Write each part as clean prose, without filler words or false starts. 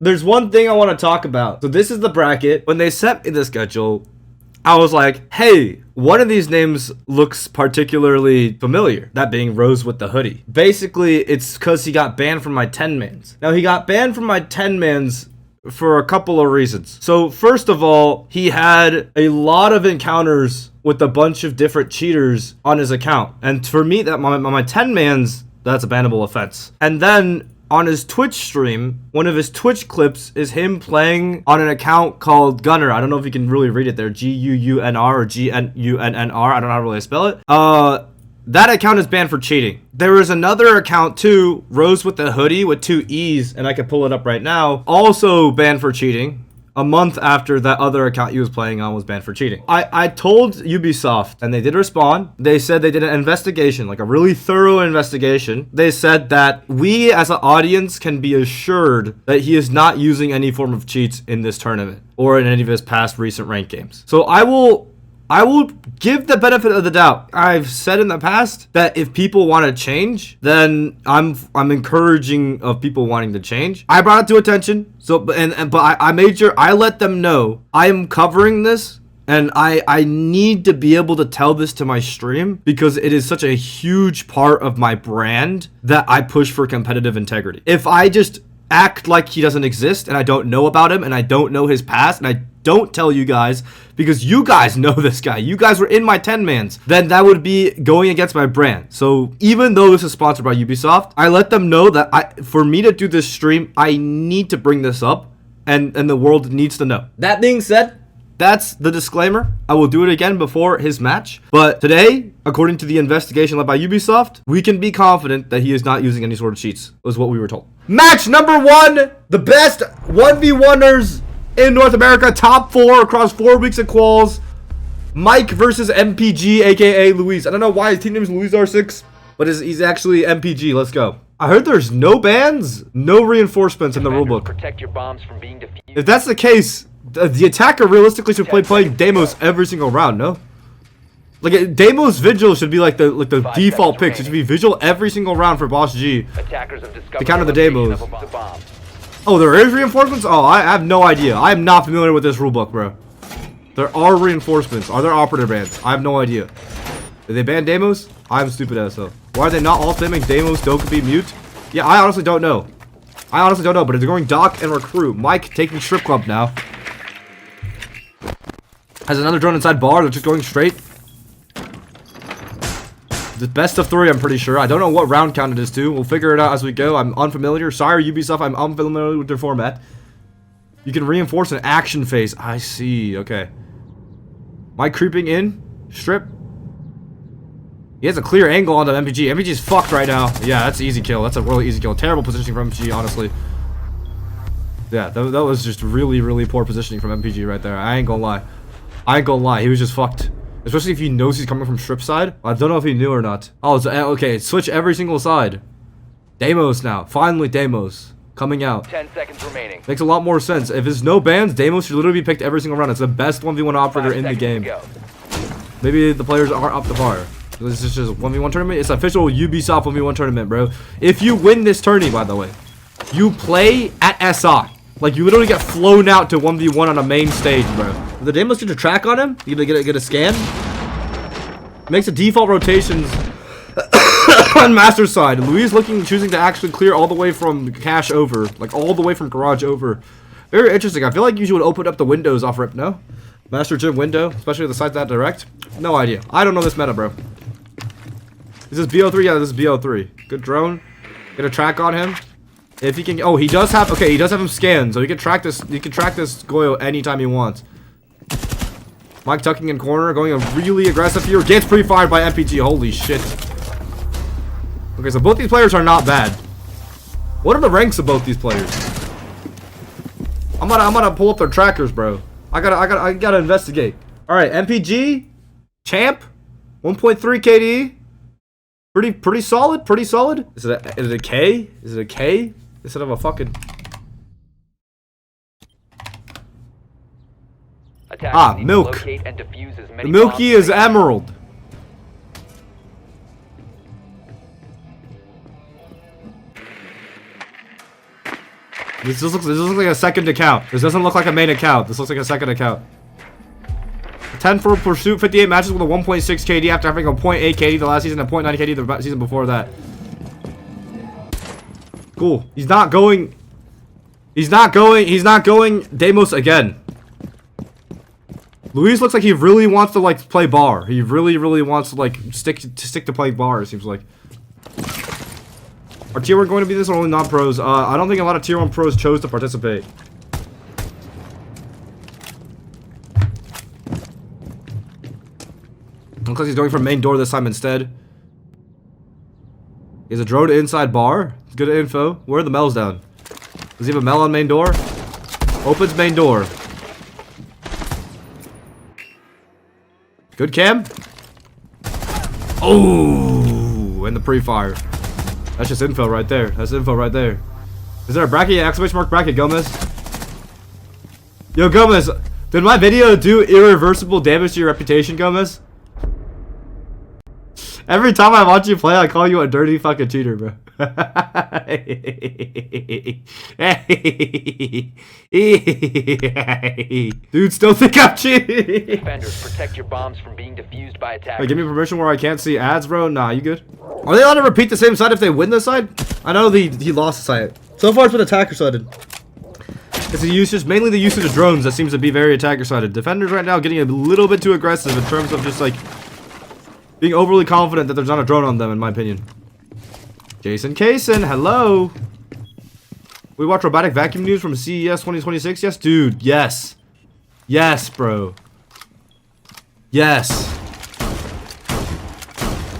there's one thing I want to talk about. So this is the bracket. When they sent me the schedule, I was like, hey, one of these names looks particularly familiar. That being Rose with the hoodie. Basically, it's because he got banned from my 10-mans. Now, he got banned from my 10-mans for a couple of reasons. So first of all, he had a lot of encounters with a bunch of different cheaters on his account. And for me, that my 10-mans, that's a bannable offense. And then on his Twitch stream, one of his Twitch clips is him playing on an account called Gunner. I don't know if you can really read it there. G-U-U-N-R or G-N-U-N-N-R. I don't know how to really spell it. That account is banned for cheating. There is another account too, Rose with the hoodie with 2 E's, and I can pull it up right now, also banned for cheating. A month after that other account he was playing on was banned for cheating. I told Ubisoft, and they did respond. They said they did an investigation, like a really thorough investigation. They said that we as an audience can be assured that he is not using any form of cheats in this tournament or in any of his past recent ranked games. So I will give the benefit of the doubt. I've said in the past that if people want to change, then I'm encouraging of people wanting to change. I brought it to attention. So but I made sure I let them know I am covering this, and I need to be able to tell this to my stream because it is such a huge part of my brand that I push for competitive integrity. If I just act like he doesn't exist and I don't know about him and I don't know his past and I don't tell you guys because you guys know this guy, you guys were in my 10-mans, then that would be going against my brand. So even though this is sponsored by Ubisoft, I let them know that for me to do this stream, I need to bring this up and the world needs to know. That being said, that's the disclaimer. I will do it again before his match. But today, according to the investigation led by Ubisoft, we can be confident that he is not using any sort of cheats, was what we were told. Match number 1, the best 1v1ers in North America, top 4 across 4 weeks of quals. Mike versus MPG, aka Luise. I don't know why his team name is Luise R6, but he's actually MPG. Let's go. I heard there's no bans, no reinforcements in the rulebook. Protect your bombs from being defused. If that's the case, the attacker realistically should play playing Deimos every single round, no? Like Deimos Vigil should be like the default pick. It should be Vigil every single round for Boss G. To counter the Deimos. Oh, there is reinforcements? Oh, I have no idea. I am not familiar with this rulebook, bro. There are reinforcements. Are there operative bans? I have no idea. Did they ban Deimos? I'm stupid as hell. Why are they not all spamming Deimos, Dokkaebi, Mute? Yeah, I honestly don't know. But it's going Doc and Recruit. Mike taking Strip Club now. Has another drone inside bar. They're just going straight. The best of 3, I'm pretty sure. I don't know what round count it is too. We'll figure it out as we go. I'm unfamiliar. Sorry, Ubisoft. I'm unfamiliar with their format. You can reinforce an action phase. I see. Okay. Mike creeping in. Strip. He has a clear angle on the MPG. MPG's fucked right now. Yeah, that's an easy kill. That's a really easy kill. Terrible positioning from MPG, honestly. Yeah, that was just really, really poor positioning from MPG right there. I ain't gonna lie. He was just fucked. Especially if he knows he's coming from strip side. I don't know if he knew or not. Oh, it's, okay. Switch every single side. Deimos now. Finally, Deimos. Coming out. 10 seconds remaining. Makes a lot more sense. If there's no bans, Deimos should literally be picked every single round. It's the best 1v1 operator in the game. Maybe the players aren't up to par. This is just a 1v1 tournament. It's official Ubisoft 1v1 tournament, bro. If you win this tourney, by the way, you play at SI. Like, you literally get flown out to 1v1 on a main stage, bro. The Deimos get a track on him? You gonna get a scan? Makes a default rotations on master side. Luise choosing to actually clear all the way from cache over. Like, all the way from garage over. Very interesting. I feel like you should open up the windows off rip, no? Master gym window, especially the sides that direct. No idea. I don't know this meta, bro. Is this BO3? Yeah, this is BO3. Good drone. Get a track on him. If he can, oh, he does have, okay, he does have him scanned, so he can track this, Goyo anytime he wants. Mike tucking in corner, going a really aggressive here, gets pre-fired by MPG, holy shit. Okay, so both these players are not bad. What are the ranks of both these players? I'm gonna pull up their trackers, bro. I gotta investigate. Alright, MPG, champ, 1.3 KD. Pretty solid. Is it a K? Is it a K? Instead of a fucking... milk. The Milky is emerald. This looks like a second account. This doesn't look like a main account. This looks like a second account. 10 for pursuit, 58 matches with a 1.6 KD after having a 0.8 KD the last season and 0.9 KD the season before that. Cool. He's not going Deimos again. Luise looks like he really wants to like play bar. He really wants to like stick to play bar, it seems like. Are tier 1 going to be this or only non-pros? I don't think a lot of tier 1 pros chose to participate. Looks like he's going for main door this time instead. He has a drone inside bar. Good info. Where are the mells down? Does he have a mel on main door? Opens main door. Good cam. Oh, and the pre-fire. That's just info right there. That's info right there. Is there a bracket? Yeah, exclamation mark bracket, Gomez. Yo, Gomez, did my video do irreversible damage to your reputation, Gomez? Every time I watch you play, I call you a dirty fucking cheater, bro. Dude, still think I'm cheating. Defenders, protect your bombs from being defused by attackers. Wait, give me permission where I can't see ads, bro. Nah, you good? Are they allowed to repeat the same side if they win this side? I know he lost the side. So far, it's been attacker-sided. It's the usage, mainly the usage of drones that seems to be very attacker-sided. Defenders right now getting a little bit too aggressive in terms of just like being overly confident that there's not a drone on them, in my opinion. Jason Kaysen, hello. We watch robotic vacuum news from CES 2026. Yes, dude. Yes. Yes, bro. Yes.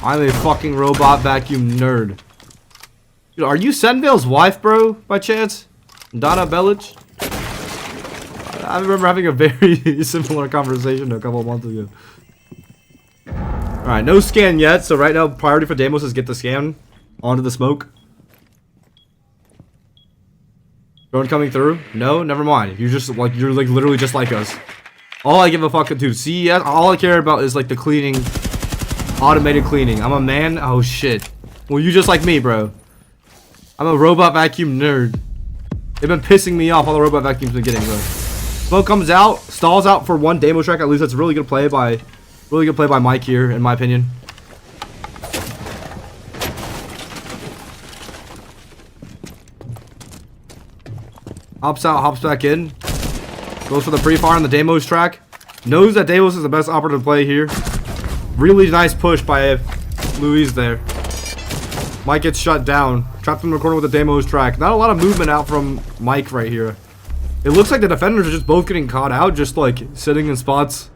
I'm a fucking robot vacuum nerd. Dude, are you Senvale's wife, bro, by chance? Donna Bellich? I remember having a very similar conversation a couple of months ago. Alright, no scan yet, so right now priority for Deimos is get the scan onto the smoke. Drone coming through? No, never mind. You're like literally just like us. All I give a fuck to CES, all I care about is like the cleaning, automated cleaning. I'm a man. Oh shit. Well, you just like me, bro. I'm a robot vacuum nerd. They've been pissing me off, all the robot vacuums been getting, bro. Smoke comes out, stalls out for one Deimos track at least. That's a really good play by Mike here, in my opinion. Hops out, hops back in. Goes for the pre-fire on the Deimos track. Knows that Deimos is the best operative play here. Really nice push by Luise there. Mike gets shut down. Trapped in the corner with the Deimos track. Not a lot of movement out from Mike right here. It looks like the defenders are just both getting caught out, just like sitting in spots.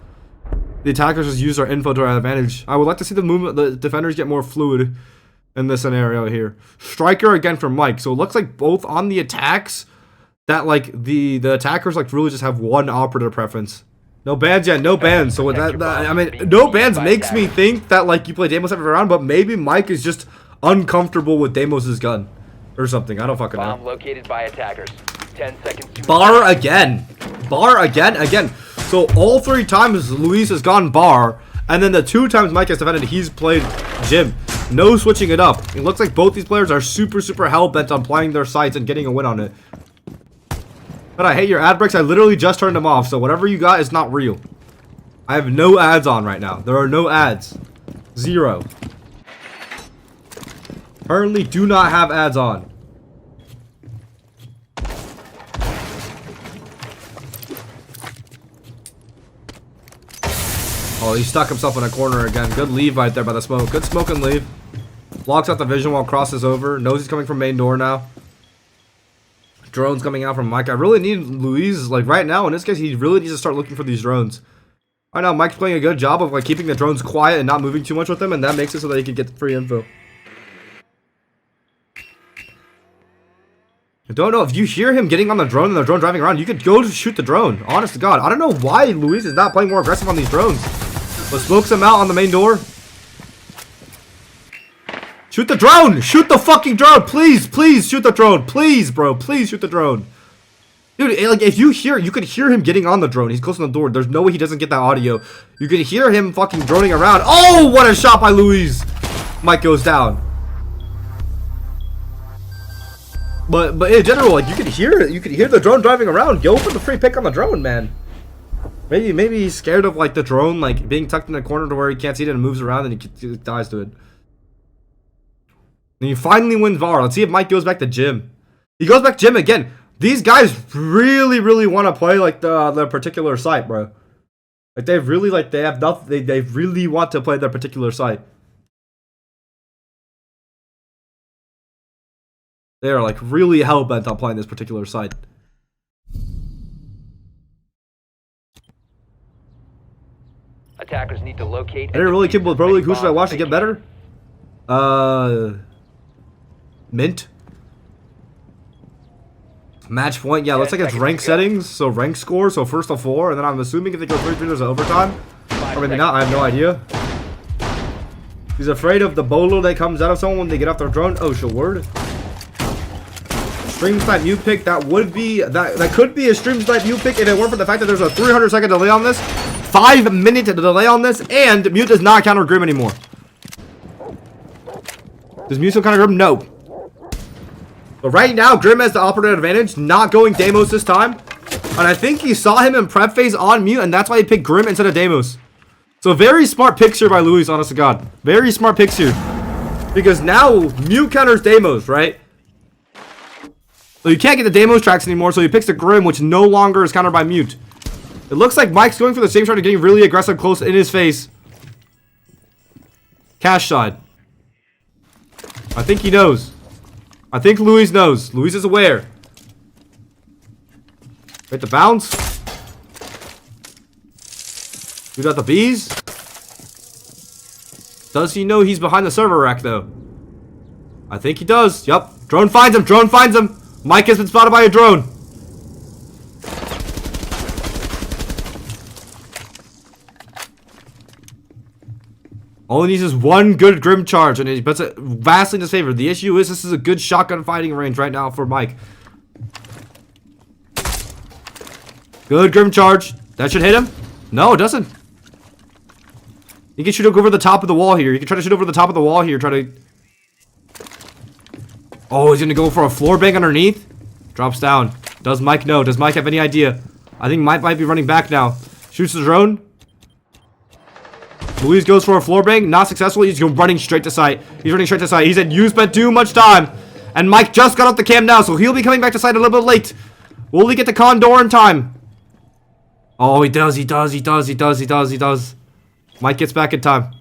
The attackers just use our info to our advantage. I would like to see the defenders get more fluid in this scenario here. Striker again from Mike. So it looks like both on the attacks that like the attackers like really just have one operative preference. No bans yet, no bans. So with that I mean, no bans makes me think that like you play Deimos every round, but maybe Mike is just uncomfortable with Deimos' gun or something. I don't fucking know. Bomb located by attackers. 10 seconds to bar again. Bar again. So all 3 times Luise has gone bar, and then the 2 times Mike has defended, he's played Jim. No switching it up. It looks like both these players are super hell-bent on playing their sides and getting a win on it. But I hate your ad breaks. I literally just turned them off, so whatever you got is not real. I have no ads on right now. There are no ads. 0. Currently do not have ads on. Oh, he stuck himself in a corner again. Good leave right there by the smoke. Good smoke and leave. Blocks out the vision while crosses over. Knows he's coming from main door now. Drones coming out from Mike. I really need Luise, like right now, in this case, he really needs to start looking for these drones. Right now, Mike's playing a good job of like keeping the drones quiet and not moving too much with them, and that makes it so that he can get free info. I don't know if you hear him getting on the drone and the drone driving around, you could go to shoot the drone. Honest to God. I don't know why Luise is not playing more aggressive on these drones. But smokes him out on the main door. Shoot the drone! Shoot the fucking drone! Please shoot the drone! Please, bro. Please shoot the drone. Dude, like if you could hear him getting on the drone. He's close on the door. There's no way he doesn't get that audio. You could hear him fucking droning around. Oh, what a shot by Luise! Mike goes down. But in general, like you could hear it. You could hear the drone driving around. Go for the free pick on the drone, man. Maybe he's scared of like the drone like being tucked in the corner to where he can't see it and moves around and he dies to it. And you finally win VAR. Let's see if Mike goes back to gym. He goes back to gym again. These guys really want to play like the particular site, bro. Like they really have nothing. They really want to play their particular site. They are like really hell bent on playing this particular site. Attackers need to locate. I didn't really keep with Pro League. Who should I watch to get better? Mint. Match point. Yeah, looks like it's rank settings. So rank score. So first of 4, and then I'm assuming if they go 3-3, there's an overtime. Or maybe not. I have no idea. He's afraid of the bolo that comes out of someone when they get off their drone. Oh, shit, word. Stream snipe mute pick. That would be that could be a stream snipe mute pick if it weren't for the fact that there's a 300-second delay on this, 5-minute delay on this, and mute does not counter Grim anymore. Does mute still counter Grim? No. But right now, Grim has the operator advantage, not going Deimos this time, and I think he saw him in prep phase on mute, and that's why he picked Grim instead of Deimos. So very smart picks here by Luise, honest to God. Very smart picks here, because now mute counters Deimos, right? So you can't get the Deimos tracks anymore, so he picks the Grim, which no longer is countered by mute. It looks like Mike's going for the same start, getting really aggressive close in his face. Cash side. I think he knows. I think Luise knows. Luise is aware. Hit the bounce. We got the bees. Does he know he's behind the server rack, though? I think he does. Yup. Drone finds him. Drone finds him. Mike has been spotted by a drone. All he needs is one good Grim charge, and it puts it vastly in his favor. The issue is this is a good shotgun fighting range right now for Mike. Good Grim charge. That should hit him. No, it doesn't. You can shoot over the top of the wall here. You can try to shoot over the top of the wall here. Try to... Oh, he's gonna go for a floor bang underneath. Drops down. Does Mike know? Does Mike have any idea? I think Mike might be running back now. Shoots the drone. Luise goes for a floor bang. Not successful. He's running straight to site. He's running straight to site. He said, you spent too much time. And Mike just got off the cam now, so he'll be coming back to site a little bit late. Will he get the condor in time? Oh, he does. He does. He does. He does. He does. He does. Mike gets back in time.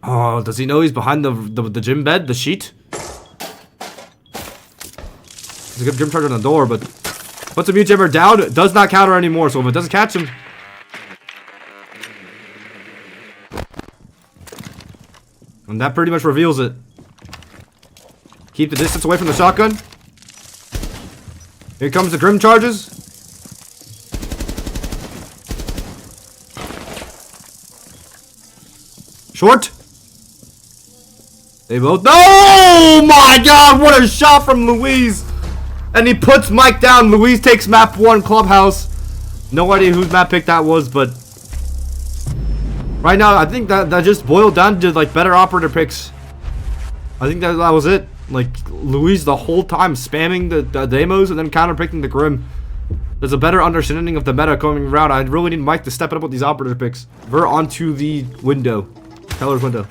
Oh, does he know he's behind the gym bed, the sheet? There's a good gym charge on the door, but puts a mute jammer down. Does not counter anymore, so if it doesn't catch him, and that pretty much reveals it. Keep the distance away from the shotgun. Here comes the Grim charges. Short. They both... Oh my god, what a shot from Luise. And he puts Mike down. Luise takes map 1, Clubhouse. No idea whose map pick that was, but... Right now, I think that just boiled down to, like, better operator picks. I think that was it. Like, Luise the whole time spamming the Deimos and then counter-picking the Grim. There's a better understanding of the meta coming around. I really need Mike to step it up with these operator picks. We're onto the window. Keller's window.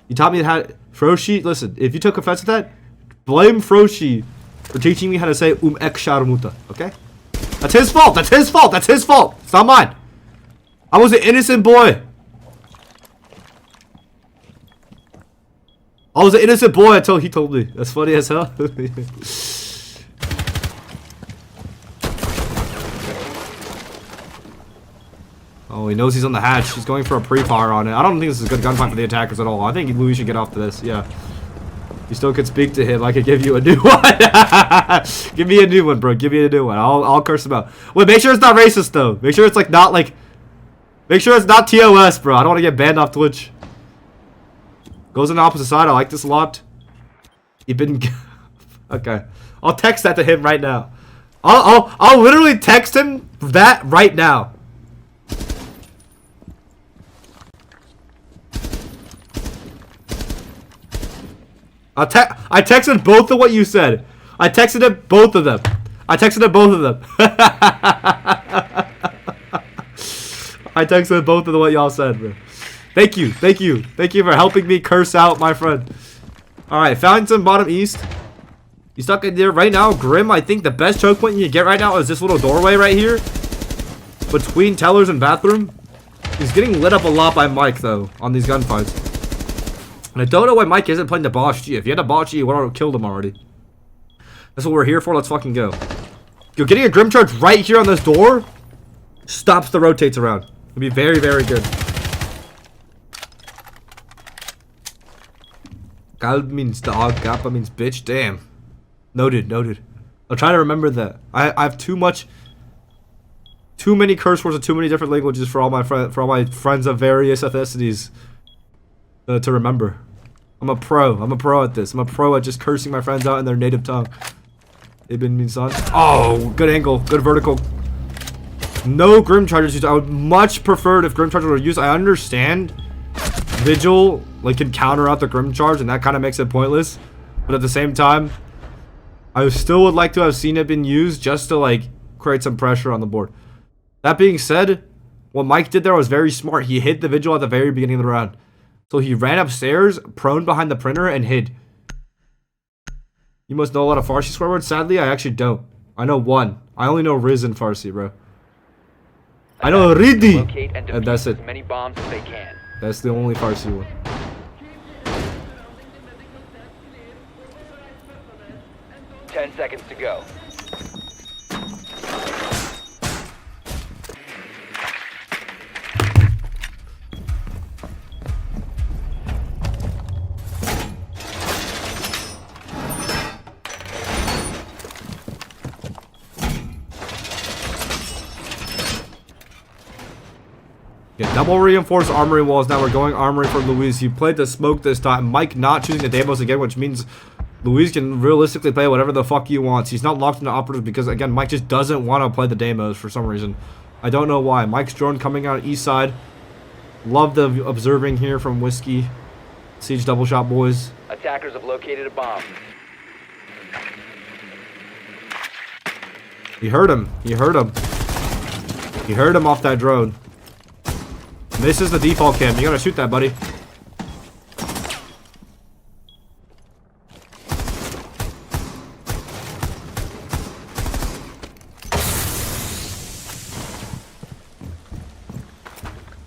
You taught me how... Froshi, listen, if you took offense to that, blame Froshi for teaching me how to say ek sharmuta, okay? That's his fault. That's his fault. That's his fault. It's not mine. I was an innocent boy. I was an innocent boy until he told me. That's funny as hell. Oh, he knows he's on the hatch. He's going for a pre-fire on it. I don't think this is a good gunfight for the attackers at all. I think Luise should get off to this. Yeah. You still could speak to him. I could give you a new one. Give me a new one, bro. Give me a new one. I'll curse him out. Wait, make sure it's not racist, though. Make sure it's, like, not, like... Make sure it's not TOS, bro. I don't want to get banned off Twitch. Goes on the opposite side. I like this a lot. You've been... Okay. I'll text that to him right now. I'll literally text him that right now. I texted both of what you said. I texted it both of them. I texted both of them. I texted both of what y'all said, bro. Thank you. Thank you. Thank you for helping me curse out my friend. Alright, Fountain bottom east. You stuck in there right now, Grim. I think the best choke point you can get right now is this little doorway right here. Between tellers and bathroom. He's getting lit up a lot by Mike, though, on these gunfights. And I don't know why Mike isn't playing the Boss G. If he had a Boss G, he would have killed him already. That's what we're here for. Let's fucking go. Yo, getting a Grim Charge right here on this door stops the rotates around. It'll be very, very good. Gal means dog. Kappa means bitch. Damn. Noted. Noted. I'll try to remember that. I have too many curse words and too many different languages for all my friends of various ethnicities to remember. I'm a pro. I'm a pro at this. I'm a pro at just cursing my friends out in their native tongue. Ibn Minsan. Oh, good angle. Good vertical. No Grim Chargers used. I would much prefer it if Grim Chargers were used. I understand Vigil like can counter out the Grim Charge and that kind of makes it pointless. But at the same time, I still would like to have seen it been used just to like create some pressure on the board. That being said, what Mike did there was very smart. He hid the Vigil at the very beginning of the round. So he ran upstairs, prone behind the printer, and hid. You must know a lot of Farsi swear words. Sadly, I actually don't. I know one. I only know Riz in Farsi, bro. I know Ridi! And that's it. As many bombs as they can. That's the only Farsi one. Ten seconds to go. Yeah, double reinforced armory walls. Now we're going armory for Luise. He played the smoke this time. Mike not choosing the Deimos again, which means Luise can realistically play whatever the fuck he wants. He's not locked into operatives because, again, Mike just doesn't want to play the Deimos for some reason. I don't know why. Mike's drone coming out east side. Love the observing here from Whiskey. Siege double shot, boys. Attackers have located a bomb. He heard him. He heard him. He heard him off that drone. This is the default cam. You gotta shoot that, buddy.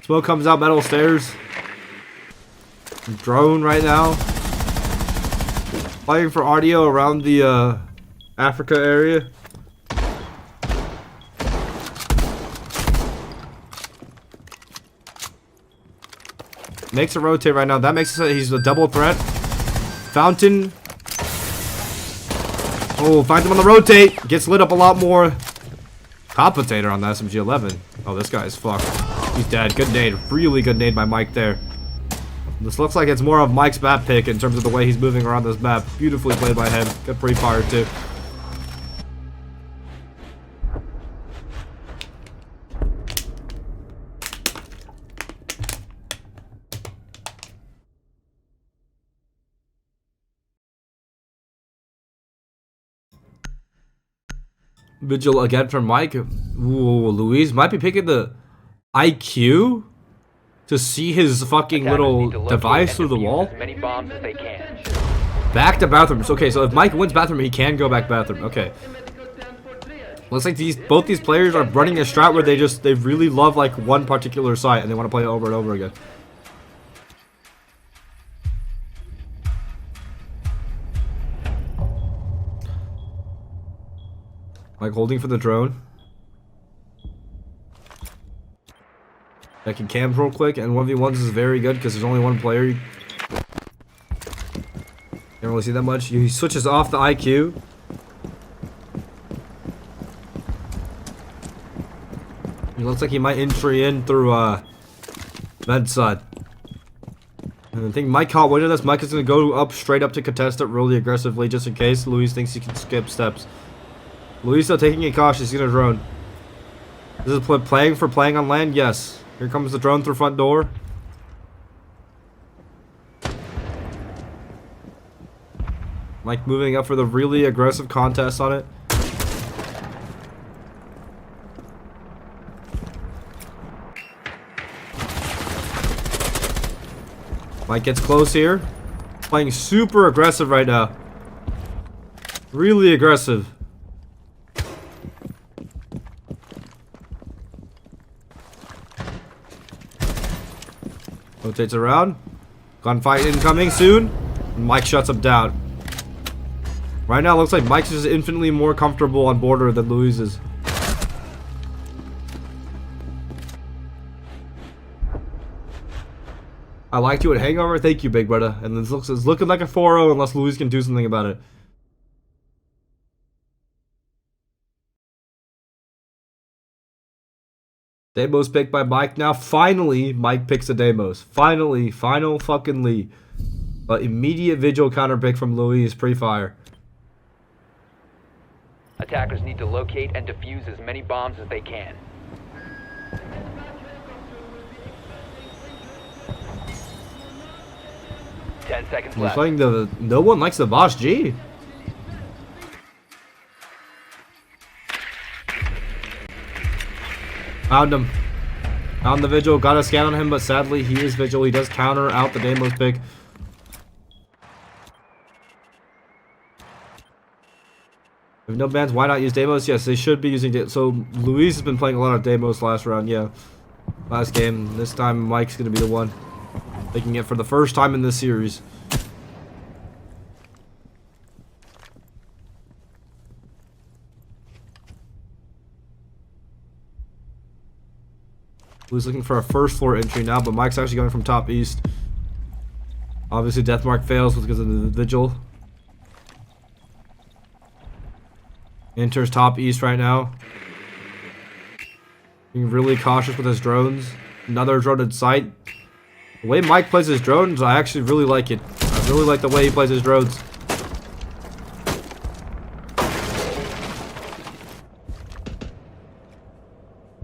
Smoke comes out metal stairs. Drone right now. Fighting for audio around the Africa area. Makes a rotate right now. That makes it so he's a double threat. Fountain. Oh, finds him on the rotate. Gets lit up a lot more. Compensator on the SMG-11. Oh, this guy is fucked. He's dead. Good nade. Really good nade by Mike there. This looks like it's more of Mike's map pick in terms of the way he's moving around this map. Beautifully played by him. Good pre-fire too. Vigil again from Mike. Ooh, Luise might be picking the IQ to see his fucking little device through the wall. As many bombs as they can. Back to bathrooms. Okay, so if Mike wins bathroom, he can go back bathroom. Okay. Looks like both these players are running a strat where they really love like one particular site and they want to play it over and over again. Mike holding for the drone. Checking cams real quick, and 1v1s is very good because there's only one player. You can't really see that much. He switches off the IQ. He looks like he might entry in through vent side. And I think Mike caught wind of this. Mike is going to go up straight up to contest it really aggressively just in case Luise thinks he can skip steps. Luise still taking it cautious. He's gonna drone. This is playing on land? Yes. Here comes the drone through front door. Mike moving up for the really aggressive contest on it. Mike gets close here. Playing super aggressive right now. Really aggressive. Rotates around. Gunfight incoming soon. Mike shuts him down. Right now, it looks like Mike's just infinitely more comfortable on border than Luise is. I liked you at Hangover. Thank you, big brother. And it's looking like a 4-0 unless Luise can do something about it. Deimos picked by Mike. Now, finally, Mike picks a Deimos. Finally, final fucking Lee. But immediate Vigil counter pick from Luise pre-fire. Attackers need to locate and defuse as many bombs as they can. Ten seconds He's left. playing the... No one likes the Boss G. Found him. Found the Vigil. Got a scan on him, but sadly he is Vigil. He does counter out the Deimos pick. If no bans, why not use Deimos? Yes, they should be using Deimos. So Luise has been playing a lot of Deimos last round, yeah. Last game. This time Mike's going to be the one taking it for the first time in this series. Luise looking for a first floor entry now, but Mike's actually going from top east. Obviously Deathmark fails because of the Vigil. Enters top east right now. Being really cautious with his drones. Another drone in sight. The way Mike plays his drones, I actually really like it. I really like the way he plays his drones.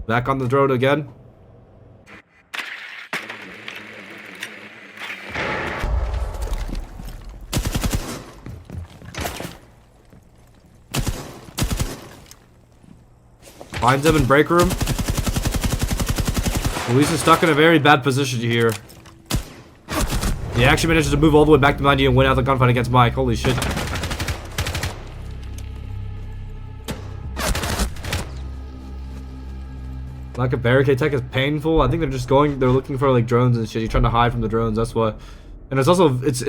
Back on the drone again. Finds him in break room. Luise is stuck in a very bad position here. He actually manages to move all the way back to 90 and win out the gunfight against Mike. Holy shit. Like a barricade tech is painful. I think they're just going, they're looking for like drones and shit. He's trying to hide from the drones, that's what. And it's also, it's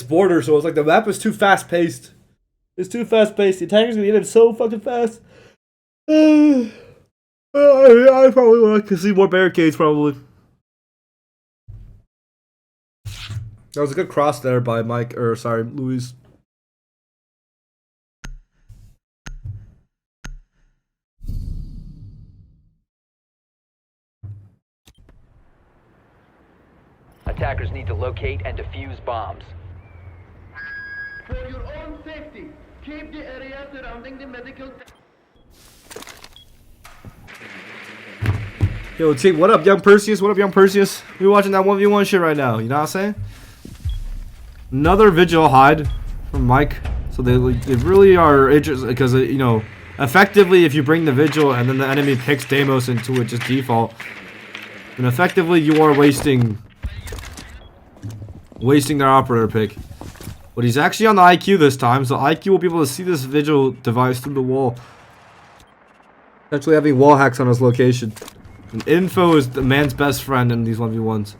border, so it's like the map is too fast paced. It's too fast paced. The attackers gonna get in so fucking fast. I probably would like to see more barricades, probably. That was a good cross there by Mike, or sorry, Luise. Attackers need to locate and defuse bombs. For your own safety, keep the area surrounding the medical... Yo, team, what up, young Perseus? What up, young Perseus? We watching that 1v1 shit right now, you know what I'm saying? Another Vigil hide from Mike. So they really are interested, because, you know, effectively, if you bring the Vigil and then the enemy picks Deimos into it, just default, then effectively you are wasting their operator pick. But he's actually on the IQ this time, so IQ will be able to see this Vigil device through the wall. Actually having wall hacks on his location. And info is the man's best friend in these 1v1s.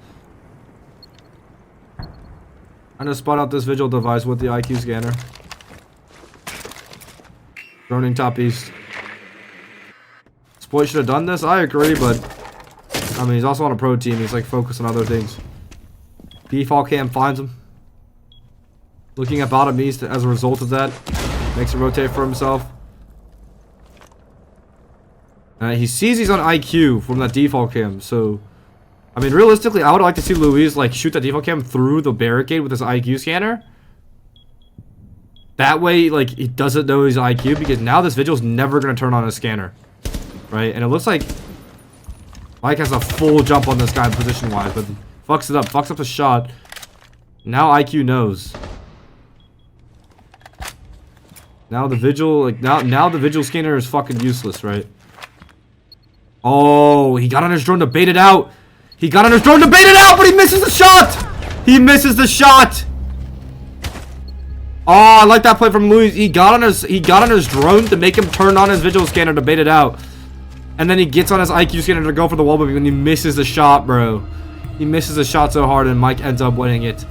Trying to spot out this Vigil device with the IQ scanner. Droning top east. Spoy should have done this, I agree, but I mean, he's also on a pro team. He's like focused on other things. Default cam finds him. Looking at bottom east as a result of that. Makes a rotate for himself. He sees he's on IQ from that default cam, so I mean, realistically, I would like to see Luise like shoot that default cam through the barricade with his IQ scanner. That way, like, he doesn't know he's IQ, because now this Vigil's never gonna turn on his scanner, right? And it looks like Mike has a full jump on this guy position-wise, but fucks it up, fucks up the shot. Now IQ knows. Now the Vigil, like, now the Vigil scanner is fucking useless, right? Oh, he got on his drone to bait it out. He got on his drone to bait it out, but he misses the shot! He misses the shot! Oh, I like that play from Luise. He got on his drone to make him turn on his Vigil scanner to bait it out. And then he gets on his IQ scanner to go for the wall boogie, and he misses the shot, bro. He misses the shot so hard, and Mike ends up winning it.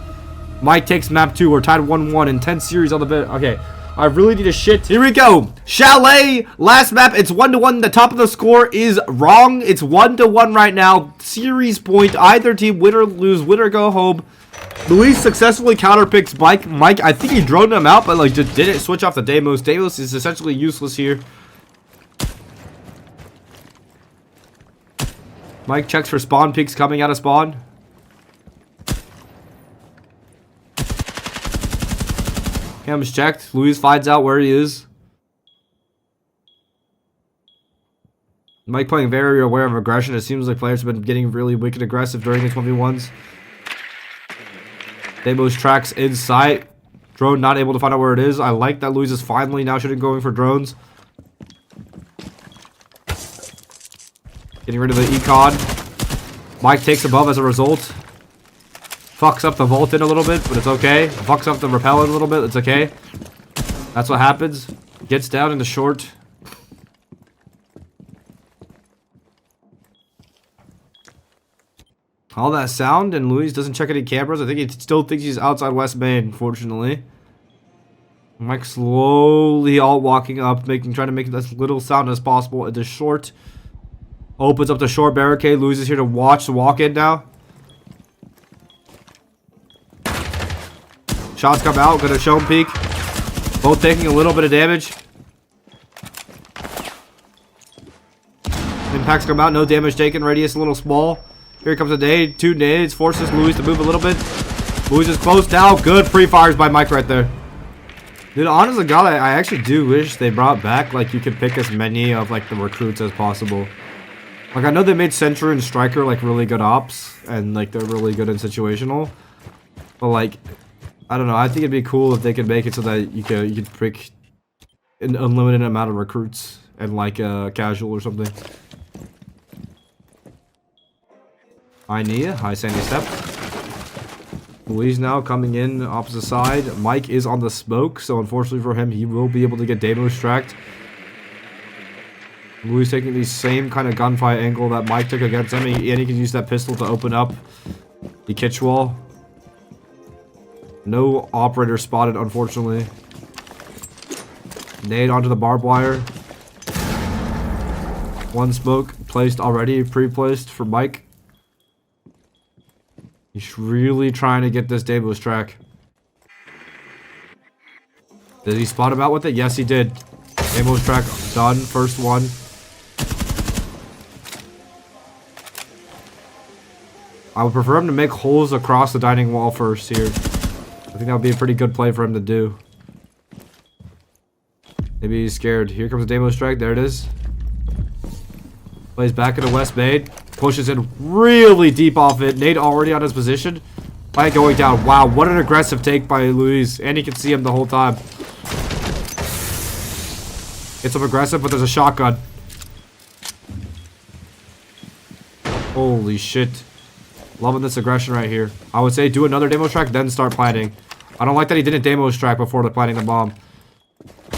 Mike takes map 2. We're tied 1-1 in 10 series on the bit. Okay. I really need a shit. Here we go. Chalet. Last map. It's 1-1. The top of the score is wrong. It's 1-1 right now. Series point. Either team win or lose. Win or go home. Luise successfully counterpicks Mike. Mike, I think he droned him out, but like just didn't switch off the Deimos. Deimos is essentially useless here. Mike checks for spawn peaks coming out of spawn. Cam's checked. Luise finds out where he is. Mike playing very aware of aggression. It seems like players have been getting really wicked aggressive during these 1v1s. Deimos tracks in sight. Drone not able to find out where it is. I like that Luise is finally now shooting going for drones. Getting rid of the econ. Mike takes above as a result. Fucks up the vault in a little bit, but it's okay. Fucks up the rappel in a little bit, it's okay. That's what happens. Gets down into short. All that sound, and Luise doesn't check any cameras. I think he still thinks he's outside West Main, fortunately. Mike slowly alt walking up, trying to make as little sound as possible into short. Opens up the short barricade. Luise is here to watch the walk-in now. Shots come out, gonna show him peek. Both taking a little bit of damage. Impacts come out, no damage taken. Radius a little small. Here comes a nade, 2 nades. Forces Luise to move a little bit. Luise is close now. Good pre-fires by Mike right there. Dude, honestly, God, I actually do wish they brought back, like, you could pick as many of, like, the recruits as possible. Like, I know they made Sentry and Striker, like, really good ops. And, like, they're really good in situational. But, like, I don't know. I think it'd be cool if they could make it so that you could pick an unlimited amount of recruits and like casual or something. Hi Nia, hi Sandy Step. Luise now coming in opposite side. Mike is on the smoke, so unfortunately for him, he will be able to get Deimos tracked. Luise taking the same kind of gunfight angle that Mike took against him, and he can use that pistol to open up the kitch wall. No operator spotted, unfortunately. Nade onto the barbed wire. One smoke placed already, pre-placed for Mike. He's really trying to get this Deimos track. Did he spot him out with it? Yes, he did. Deimos track done. First one. I would prefer him to make holes across the dining wall first here. I think that would be a pretty good play for him to do. Maybe he's scared. Here comes the Deimos strike. There it is. Plays back into West Main. Pushes in really deep off it. Nade already on his position. Mike going down. Wow, what an aggressive take by Luise. And he can see him the whole time. It's aggressive, but there's a shotgun. Holy shit. Loving this aggression right here. I would say do another Deimos track, then start planting. I don't like that he didn't Deimos track before the planting the bomb.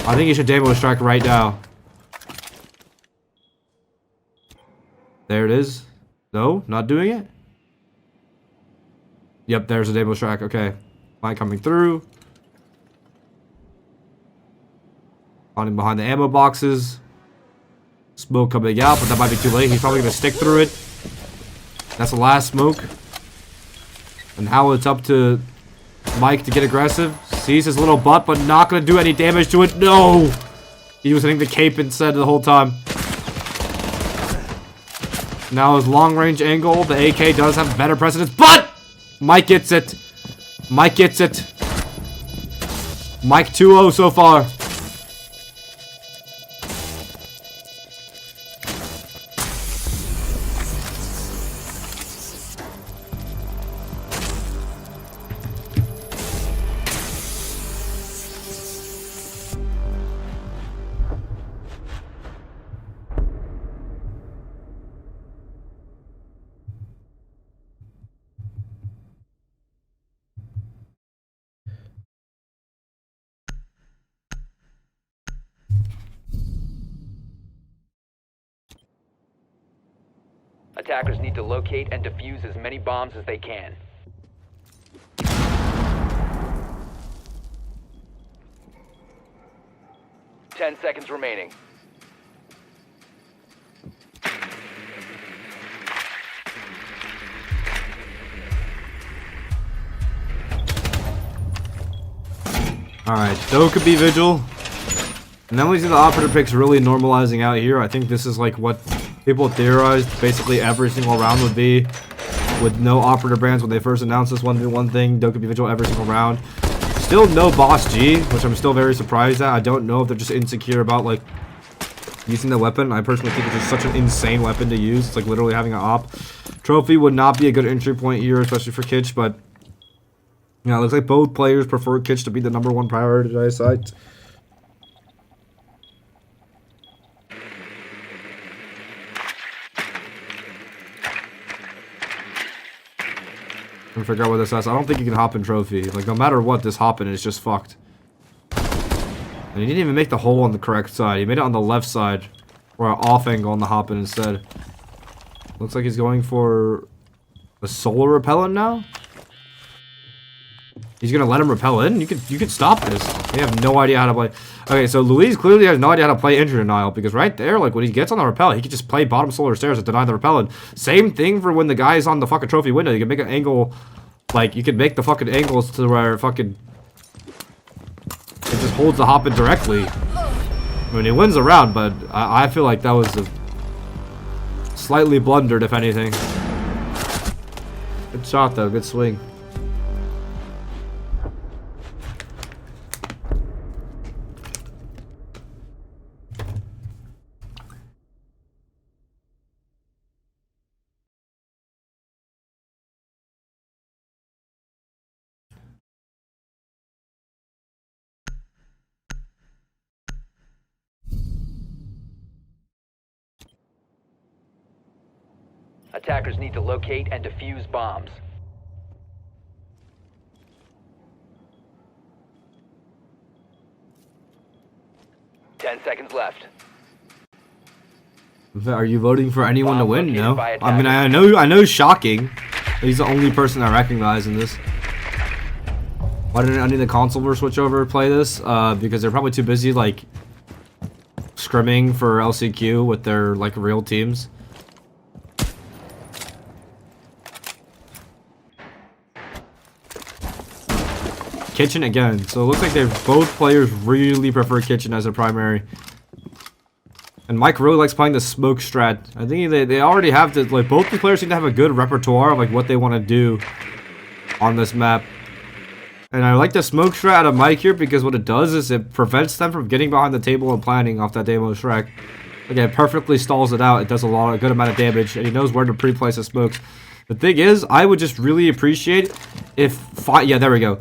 I think he should Deimos track right now. There it is. No, not doing it. Yep, there's a Deimos track. Okay. Mike coming through. Finding behind the ammo boxes. Smoke coming out, but that might be too late. He's probably going to stick through it. That's the last smoke. And now it's up to Mike to get aggressive. Sees his little butt, but not going to do any damage to it. No! He was hitting the cape instead the whole time. Now his long range angle. The AK does have better precedence, but Mike gets it. Mike gets it. Mike 2-0 so far. Attackers need to locate and defuse as many bombs as they can. Ten seconds remaining. Alright, so it could be Vigil. And then we see the operator picks really normalizing out here. I think this is like what people theorized basically every single round would be. With no operator brands when they first announced this one thing. Don't could be Vigil every single round. Still no Boss G, which I'm still very surprised at. I don't know if they're just insecure about like using the weapon. I personally think it's just such an insane weapon to use. It's like literally having an op. Trophy would not be a good entry point here, especially for Kitch, but yeah, it looks like both players prefer Kitch to be the #1 prioritized site. And figure out what this is. I don't think you can hop in Trophy. Like, no matter what, this hopping is just fucked. And he didn't even make the hole on the correct side. He made it on the left side. Or an off angle on the hopping instead. Looks like he's going for a solar repellent now. He's gonna let him repel in? You can stop this. They have no idea how to play. Okay, so Luise clearly has no idea how to play entry denial, because right there, like when he gets on the rappel, he can just play bottom solar stairs and deny the repellent. Same thing for when the guy's on the fucking trophy window. You can make an angle, like you can make the fucking angles to where fucking it just holds the hop in directly. I mean, he wins the round, but I feel like that was a slightly blundered, if anything. Good shot though, good swing. Attackers need to locate and defuse bombs. Ten seconds left. Are you voting for anyone to Bomb win? located No. by I mean, attackers. I know, shocking. He's the only person I recognize in this. Why didn't any of the console switch over and play this? Because they're probably too busy like scrimming for LCQ with their like real teams. Kitchen again. So it looks like both players really prefer Kitchen as a primary. And Mike really likes playing the smoke strat. I think they already have to, like, both the players seem to have a good repertoire of like what they want to do on this map. And I like the smoke strat out of Mike here because what it does is it prevents them from getting behind the table and planning off that Deimos Shrek. Again, it perfectly stalls it out. It does a good amount of damage, and he knows where to pre-place the smokes. The thing is, I would just really appreciate if yeah, there we go.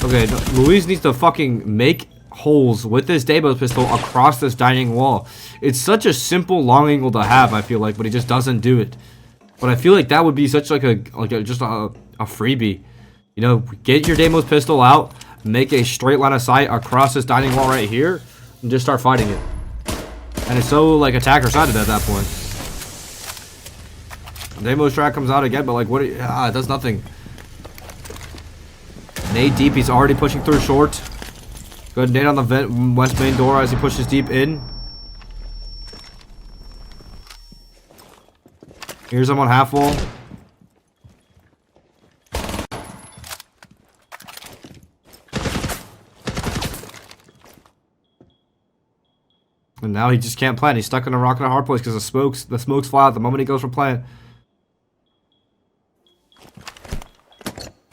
Okay, Luise needs to fucking make holes with this Deimos pistol across this dining wall. It's such a simple long angle to have, I feel like, but he just doesn't do it. But I feel like that would be such like a freebie. You know, get your Deimos pistol out, make a straight line of sight across this dining wall right here, and just start fighting it. And it's so like attacker-sided at that point. Deimos track comes out again, but like what? It does nothing. Nade deep, he's already pushing through short. Good nade on the west main door as he pushes deep in. Here's him on half wall. And now he just can't plant. He's stuck in a rock and a hard place because the smokes fly out the moment he goes for plant.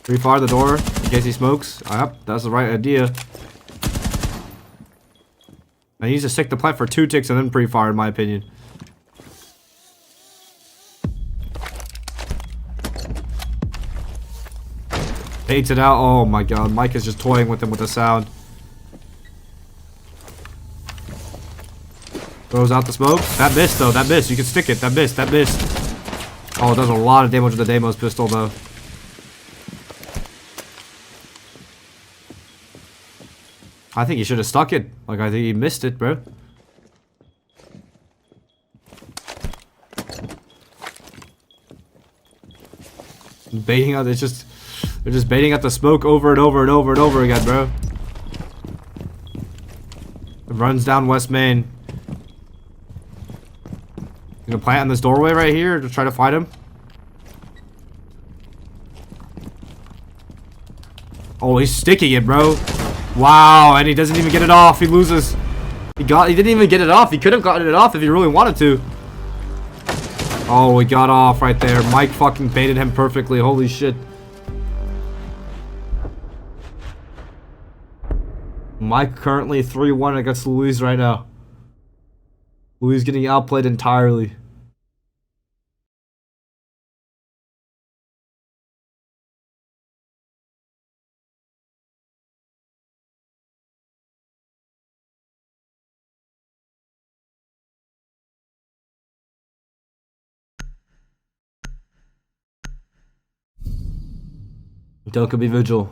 Refire the door in case he smokes. Yep, that's the right idea. I need to stick the plant for 2 ticks and then pre-fire, in my opinion. Baits it out. Oh my god, Mike is just toying with him with the sound. Throws out the smoke. That missed though, that missed. You can stick it. That missed, that missed. Oh, it does a lot of damage with the Deimos pistol though. I think he should have stuck it. Like, I think he missed it, bro. baiting out. It's just they're just baiting out the smoke over and over and over and over again, bro. It runs down West Main. Gonna plant in this doorway right here to try to fight him. Oh, he's sticking it, bro. Wow, and he doesn't even get it off. He loses. He didn't even get it off. He could have gotten it off if he really wanted to. Oh, he got off right there. Mike fucking baited him perfectly. Holy shit. Mike currently 3-1 against Luise right now. Luise getting outplayed entirely. Don't could be Vigil.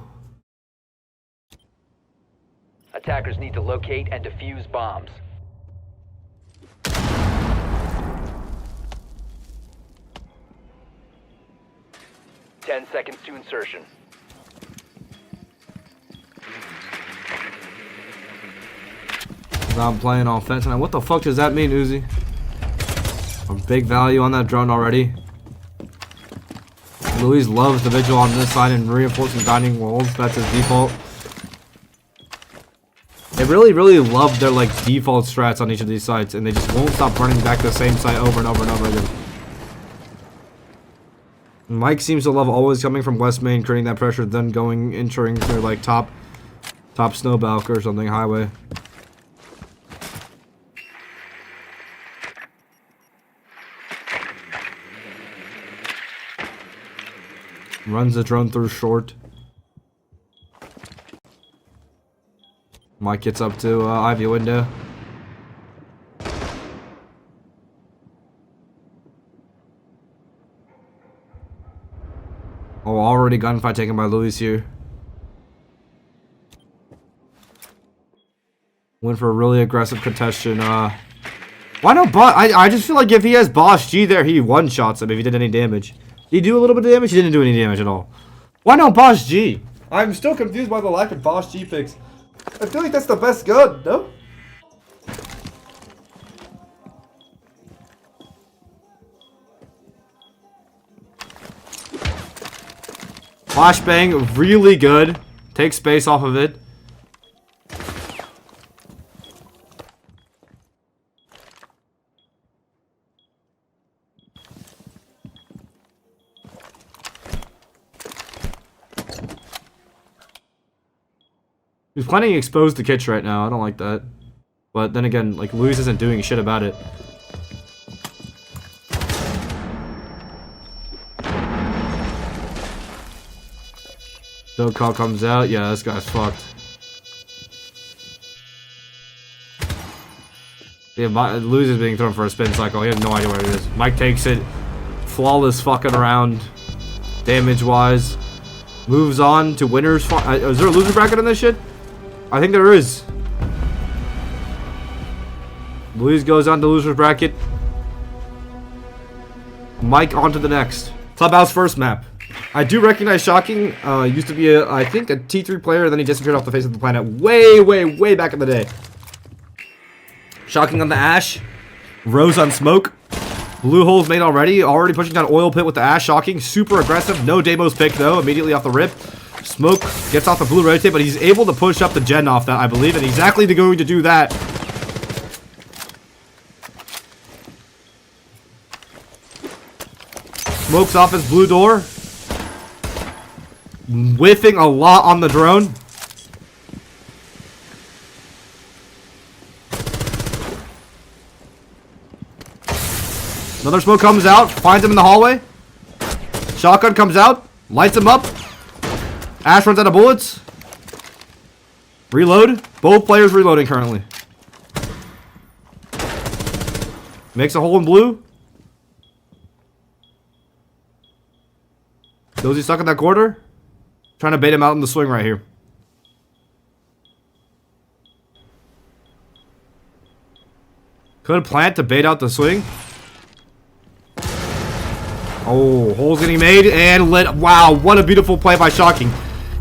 Attackers need to locate and defuse bombs. Ten seconds to insertion. I'm playing on Fett tonight. What the fuck does that mean, Uzi? A big value on that drone already. Luise loves the Vigil on this side and reinforcing dining walls. That's his default. They really love their like default strats on each of these sites, and they just won't stop running back to the same site over and over and over again. Mike seems to love always coming from West Main, creating that pressure, then entering their like top snowbalk or something highway. Runs the drone through short. Mike gets up to Ivy window. Oh, already gunfight taken by Luise here. Went for a really aggressive contestation. Why no boss? I just feel like if he has Boss G there, he one-shots him if he did any damage. Did he do a little bit of damage? He didn't do any damage at all. Why no Boss G? I'm still confused by the lack of Boss G picks. I feel like that's the best gun, no? Flashbang, really good. Take space off of it. He's planning to expose the kitchen right now. I don't like that. But then again, like, Luise isn't doing shit about it. So call comes out. Yeah, this guy's fucked. Yeah, Luise is being thrown for a spin cycle. He has no idea where it is. Mike takes it. Flawless fucking around. Damage-wise. Moves on to winners. Is there a loser bracket in this shit? I think there is. Luise goes on to loser's bracket. Mike on to the next. Clubhouse first map. I do recognize Shocking. Used to be, I think, a T3 player, then he disappeared off the face of the planet way back in the day. Shocking on the Ash. Rose on Smoke. Blue holes made already. Already pushing down Oil Pit with the Ash. Shocking. Super aggressive. No Deimos pick, though. Immediately off the rip. Smoke gets off the blue rotate, but he's able to push up the gen off that, I believe, and exactly going to do that. Smokes off his blue door. Whiffing a lot on the drone. Another smoke comes out, finds him in the hallway. Shotgun comes out, lights him up. Ash runs out of bullets. Reload. Both players reloading currently. Makes a hole in blue. Dozy stuck in that corner. Trying to bait him out in the swing right here. Could plant to bait out the swing. Oh, hole's getting made and lit. Wow, what a beautiful play by Shocking.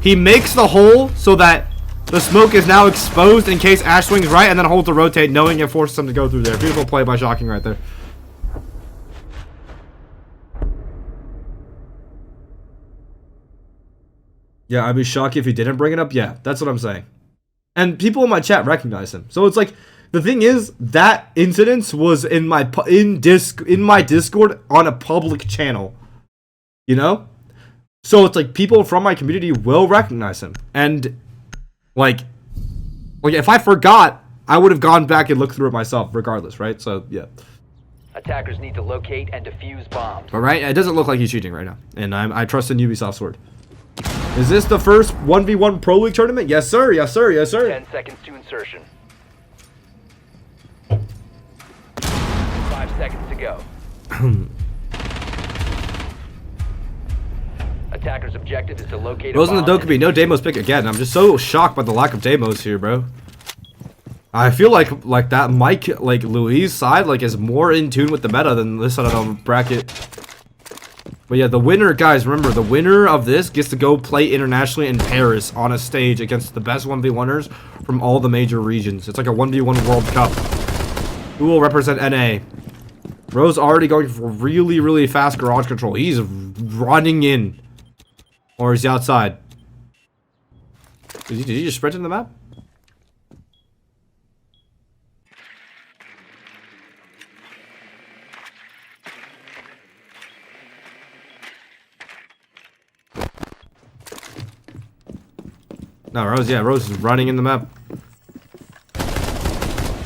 He makes the hole so that the smoke is now exposed in case Ash swings right and then holds to rotate, knowing it forces him to go through there. Beautiful play by Shocking right there. Yeah, I'd be shocked if he didn't bring it up. Yeah, that's what I'm saying. And people in my chat recognize him. So it's like, the thing is, that incident was in my Discord on a public channel. You know? So it's like people from my community will recognize him. And like if I forgot, I would have gone back and looked through it myself regardless, right? So yeah. Attackers need to locate and defuse bombs. All right, it doesn't look like he's cheating right now. And I trust in Ubisoft's word. Is this the first 1v1 Pro League tournament? Yes, sir. Yes, sir. Yes, sir. 10 seconds to insertion. 5 seconds to go. Attacker's objective is to locate Rose a in the bomb. Dokkaebi. No Deimos pick again. I'm just so shocked by the lack of Deimos here, bro. I feel like that Mike, like Luise side, like is more in tune with the meta than this side of the bracket. But yeah, the winner, guys, remember, the winner of this gets to go play internationally in Paris on a stage against the best 1v1ers from all the major regions. It's like a 1v1 World Cup. Who will represent NA? Rose already going for really, really fast garage control. He's running in. Or is he outside? Did he just sprint in the map? No, Rose, yeah, Rose is running in the map.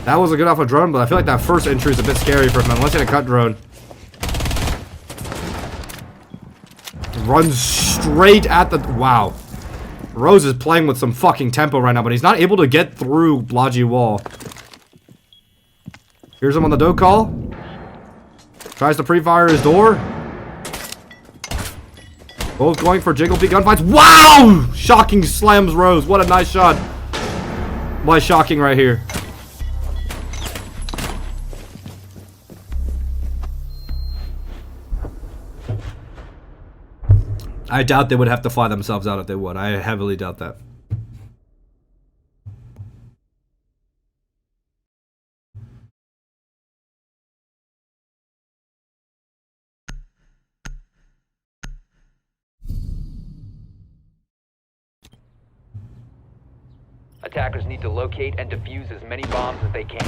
That was a good off a drone, but I feel like that first entry is a bit scary for him, unless he had a cut drone. Runs straight at the... Wow. Rose is playing with some fucking tempo right now, but he's not able to get through Blodgy wall. Here's him on the dough call. Tries to pre-fire his door. Both going for Jiggle Peak gunfights. Wow! Shocking slams Rose. What a nice shot by Shocking right here. I doubt they would have to fly themselves out if they would. I heavily doubt that. Attackers need to locate and defuse as many bombs as they can.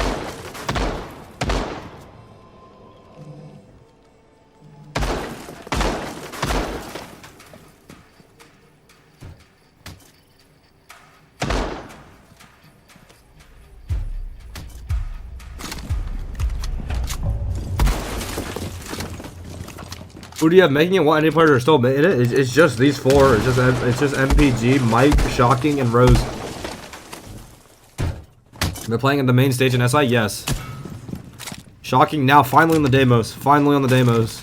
Who do you have making it? What any players are still in it? It's just these four. It's just MPG, Mike, Shocking, and Rose. They're playing at the main stage in SI. Yes. Shocking now finally on the Deimos. Finally on the Deimos.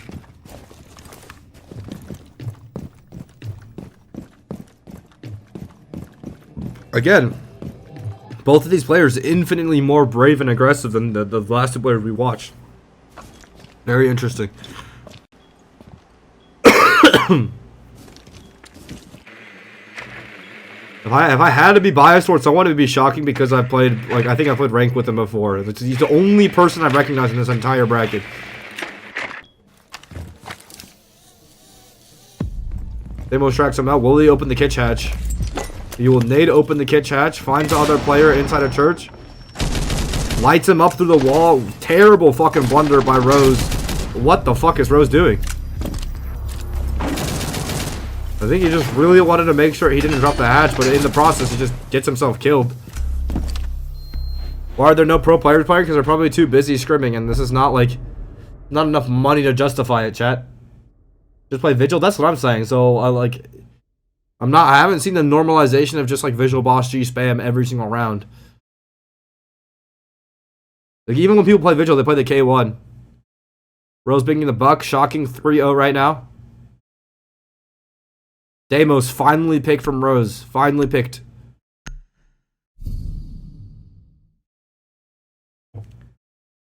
Again, both of these players infinitely more brave and aggressive than the last two players we watched. Very interesting. If I had to be biased towards someone, it would be Shocking because I played, like, I think I played ranked with him before. He's the only person I've recognized in this entire bracket. Deimos tracks him out. Will he open the kitch hatch? He will nade open the kitch hatch. Finds the other player inside a church. Lights him up through the wall. Terrible fucking blunder by Rose. What the fuck is Rose doing? I think he just really wanted to make sure he didn't drop the hatch, but in the process, he just gets himself killed. Why are there no pro players playing? Because they're probably too busy scrimming, and this is not, like, not enough money to justify it, chat. Just play Vigil? That's what I'm saying. So, I haven't seen the normalization of just, like, Vigil Boss G spam every single round. Like, even when people play Vigil, they play the K1. Rose being the buck, Shocking 3-0 right now. Deimos finally picked from Rose. Finally picked.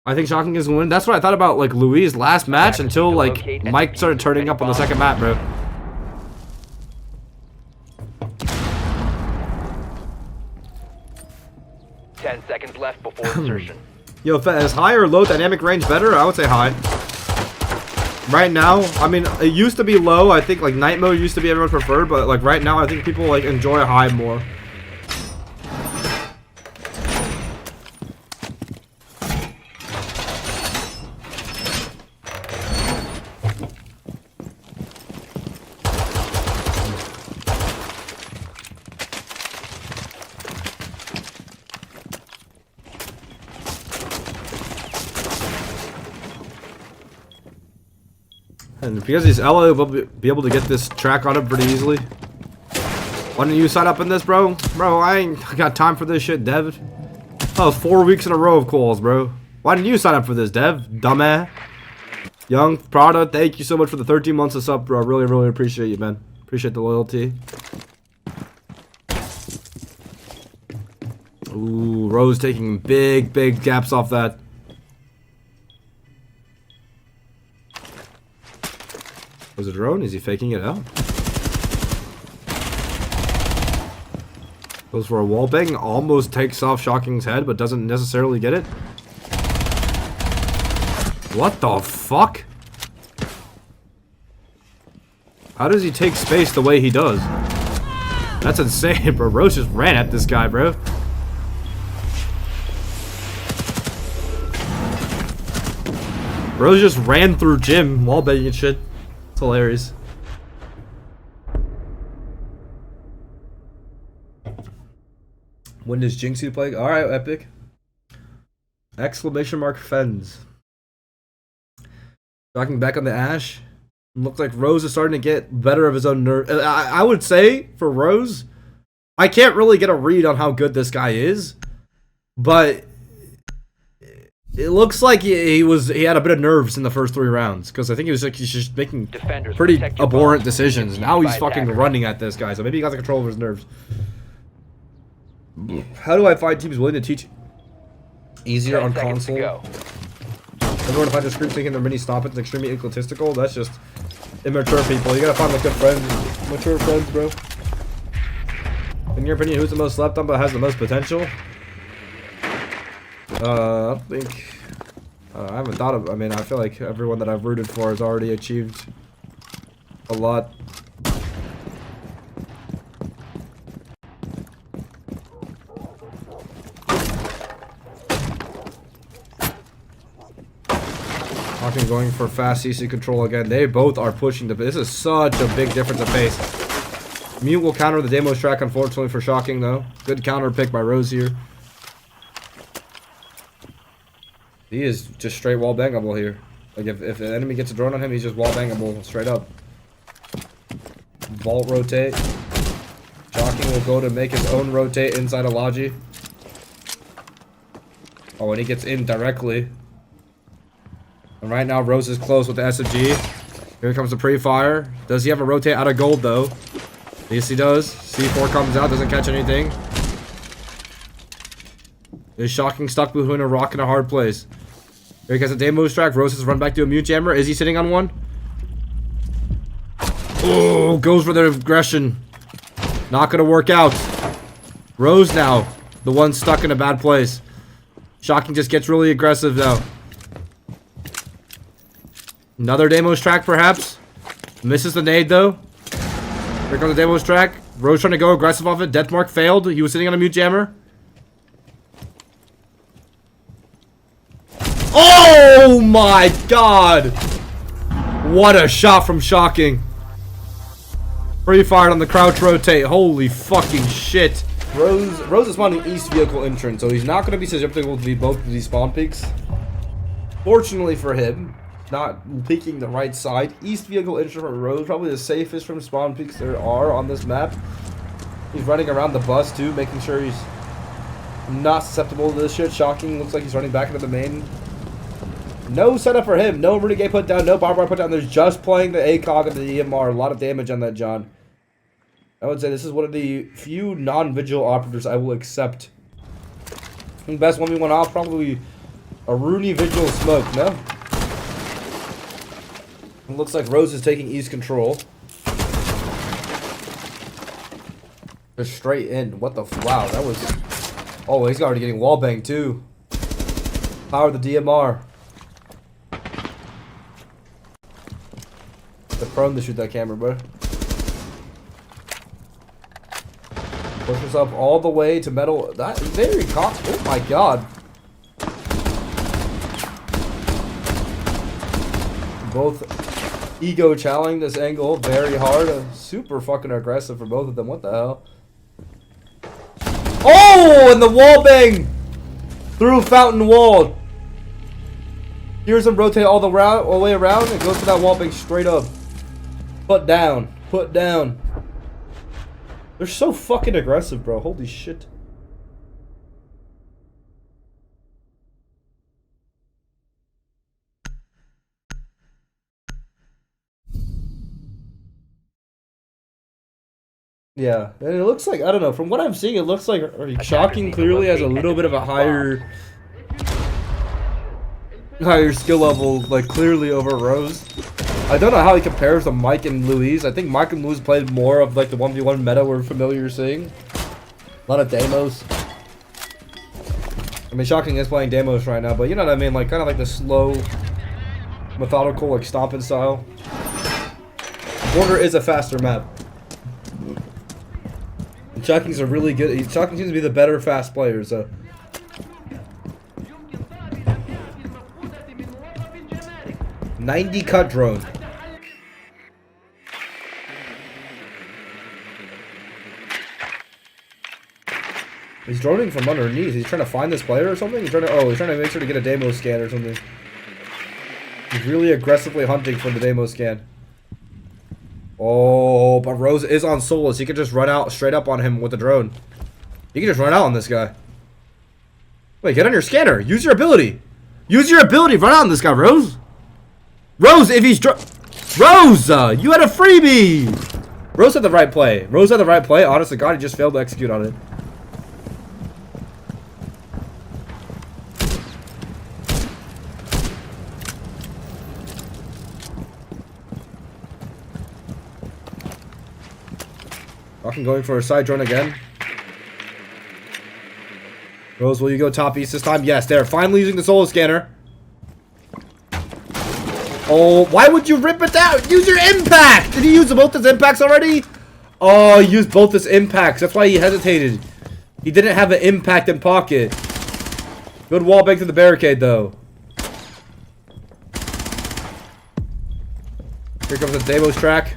I think Shocking is gonna win. That's what I thought about like Luise last match until like Mike started turning up on the second map, bro. Ten seconds left before insertion. Yo, Fett, is high or low dynamic range better? I would say high. Right now, I mean, it used to be low. I think like night mode used to be everyone's preferred, but like right now, I think people like enjoy high more. And because he's LA, we'll be able to get this track on him pretty easily. Why didn't you sign up in this, bro? Bro, I ain't got time for this shit, Dev. That was 4 weeks in a row of calls, bro. Why didn't you sign up for this, Dev? Dumbass. Young Prada, thank you so much for the 13 months of sub, bro. I really, really appreciate you, man. Appreciate the loyalty. Ooh, Rose taking big, big gaps off that. Was it a drone? Is he faking it out? Goes for a wall bang, almost takes off Shocking's head, but doesn't necessarily get it. What the fuck? How does he take space the way he does? That's insane, bro. Rose just ran at this guy, bro. Rose just ran through Jim wall banging and shit. It's hilarious. When does Jinxie play? Alright, Epic. Exclamation mark Fens. Talking back on the Ash. Looks like Rose is starting to get better of his own nerve. I would say, for Rose, I can't really get a read on how good this guy is. But it looks like he had a bit of nerves in the first 3 rounds, because I think he's just making pretty abhorrent decisions. Now he's fucking running at this guy, so maybe he got the control of his nerves. How do I find teams willing to teach easier on console? Everyone finds a screen thinking their mini stop it's extremely egotistical. That's just immature people. You gotta find like good friends, mature friends, bro. In your opinion, who's the most slept on but has the most potential? I think I haven't thought of. I mean, I feel like everyone that I've rooted for has already achieved a lot. Hawking going for fast CC control again. They both are pushing the. This is such a big difference of pace. Mute will counter the Deimos track, unfortunately for Shocking though. Good counter pick by Rose here. He is just straight wall bangable here. Like if an enemy gets a drone on him, he's just wall bangable straight up. Vault rotate. Shocking will go to make his own rotate inside of Logi. Oh, and he gets in directly. And right now, Rose is close with the SMG. Here comes the pre-fire. Does he have a rotate out of gold, though? Yes, he does. C4 comes out, doesn't catch anything. Is Shocking stuck between a rock and a hard place? Here he gets a Deimos track. Rose has run back to a mute jammer. Is he sitting on one? Oh, goes for the aggression. Not gonna work out. Rose now, the one stuck in a bad place. Shocking just gets really aggressive, though. Another Deimos track, perhaps. Misses the nade, though. Here comes the Deimos track. Rose trying to go aggressive off it. Deathmark failed. He was sitting on a mute jammer. Oh my god! What a shot from Shocking. Pre-fired on the crouch rotate. Holy fucking shit. Rose is spawning east vehicle entrance, so he's not going to be susceptible to both of these spawn peaks. Fortunately for him, not peeking the right side. East vehicle entrance for Rose, probably the safest from spawn peaks there are on this map. He's running around the bus too, making sure he's not susceptible to this shit. Shocking looks like he's running back into the main. No setup for him. No renegade put down. No barbed wire put down. They're just playing the ACOG and the EMR. A lot of damage on that, John. I would say this is one of the few non-Vigil operators I will accept. The best 1v1 off, probably A Rooney Vigil smoke, no? It looks like Rose is taking East control. They're straight in. What the wow, that was... Oh, he's already getting wallbanged too. Power the DMR. They're prone to shoot that camera, bro. Pushes up all the way to metal. That very oh my god. Both ego challenging this angle very hard. Super fucking aggressive for both of them. What the hell? Oh, and the wall bang through fountain wall. Here's him rotate all the way around and goes for that wall bang straight up. Put down. Put down. They're so fucking aggressive, bro. Holy shit. Yeah, and it looks like, I don't know, from what I'm seeing, it looks like Shocking clearly has a little bit of a higher skill level, like clearly over Rose. I don't know how he compares to Mike and Luise. I think Mike and Luise played more of like the 1v1 meta we're familiar seeing. A lot of Deimos. I mean, Shocking is playing Deimos right now, but you know what I mean? Like, kind of like the slow, methodical, like stomping style. Border is a faster map. And Shocking's a really good... Shocking seems to be the better fast player, so... 90 cut drone. He's droning from underneath. He's trying to find this player or something? He's trying to make sure to get a Deimos scan or something. He's really aggressively hunting for the Deimos scan. Oh, but Rose is on Solus. He can just run out straight up on him with the drone. He can just run out on this guy. Wait, get on your scanner. Use your ability. Use your ability. Run out on this guy, Rose. Rose, if he's Rose, you had a freebie. Rose had the right play. Rose had the right play. Honest to God, he just failed to execute on it. Fucking going for a side drone again. Rose, will you go top east this time? Yes, they're finally using the solar scanner. Oh, why would you rip it down? Use your impact! Did he use both his impacts already? Oh, he used both his impacts. That's why he hesitated. He didn't have an impact in pocket. Good wall bang to the barricade, though. Here comes the Deimos track.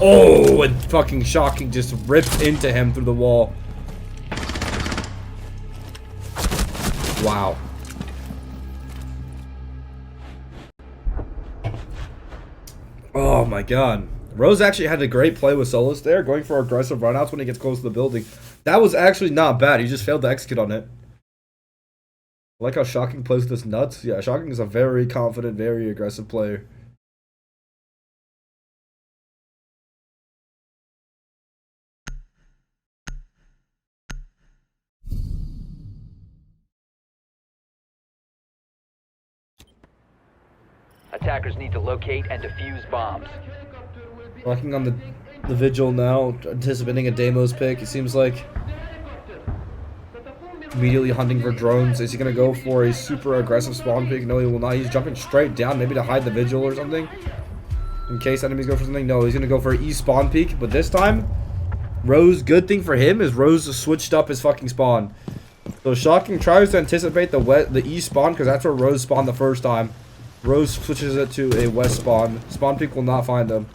Oh, and fucking Shocking just ripped into him through the wall. Wow. Oh my god. Rose actually had a great play with Solus there, going for aggressive runouts when he gets close to the building. That was actually not bad. He just failed to execute on it. I like how Shocking plays this nuts. Yeah, Shocking is a very confident, very aggressive player. Attackers need to locate and defuse bombs. Walking on the Vigil now, anticipating a Deimos pick. It seems like immediately hunting for drones. Is he going to go for a super aggressive spawn pick? No, he will not. He's jumping straight down, maybe to hide the Vigil or something. In case enemies go for something. No, he's going to go for an E-spawn peek. But this time, Rose, good thing for him is Rose switched up his fucking spawn. So Shocking tries to anticipate the E-spawn because that's where Rose spawned the first time. Rose switches it to a west spawn. Spawn peek will not find them.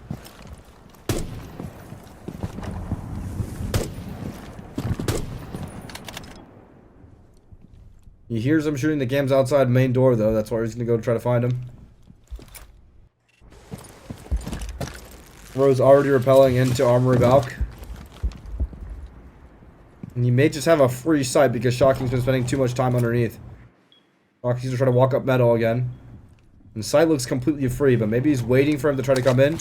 He hears them shooting the cams outside main door though. That's why he's gonna go try to find him. Rose already repelling into Armory Balk. And he may just have a free sight because Shocking's been spending too much time underneath. Shocking's gonna try to walk up metal again. And sight looks completely free, but maybe he's waiting for him to try to come in.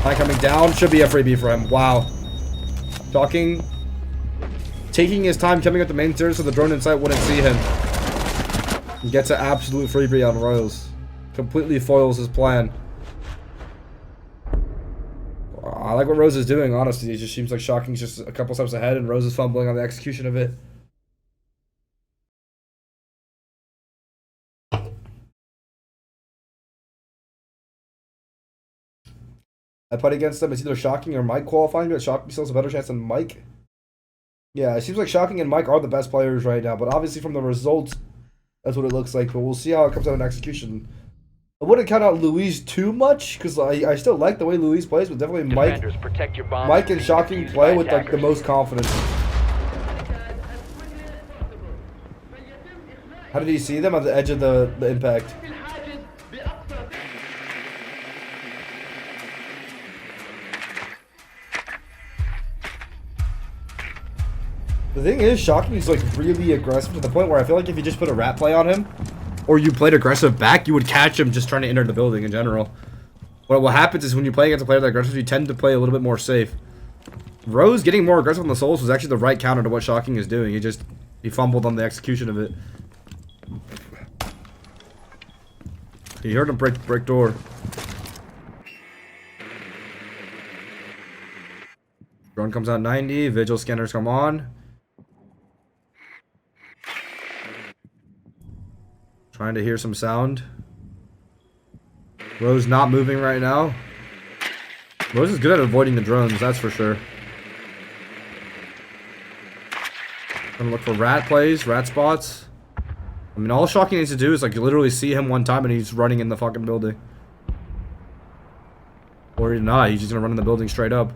Not coming down. Should be a freebie for him. Wow. Shocking taking his time coming up the main stairs so the drone in sight wouldn't see him. He gets an absolute freebie on Rose. Completely foils his plan. I like what Rose is doing, honestly. It just seems like Shocking's just a couple steps ahead and Rose is fumbling on the execution of it. I played against them. It's either Shocking or Mike qualifying, but Shocking still has a better chance than Mike. Yeah, it seems like Shocking and Mike are the best players right now, but obviously from the results, that's what it looks like. But we'll see how it comes out in execution. I wouldn't count out Luise too much because I still like the way Luise plays, but definitely Mike and Shocking play with like the most confidence. How did he see them at the edge of the impact? The thing is, Shocking is like really aggressive to the point where I feel like if you just put a rat play on him, or you played aggressive back, you would catch him just trying to enter the building in general. What happens is when you play against a player that aggressive, you tend to play a little bit more safe. Rose getting more aggressive on the souls was actually the right counter to what Shocking is doing. He fumbled on the execution of it. He heard him break door. Drone comes out 90. Vigil scanners come on. Trying to hear some sound. Rose not moving right now. Rose is good at avoiding the drones, that's for sure. Gonna look for rat plays, rat spots. I mean, all Shocking needs to do is like literally see him one time and he's running in the fucking building. Or not, he's just gonna run in the building straight up.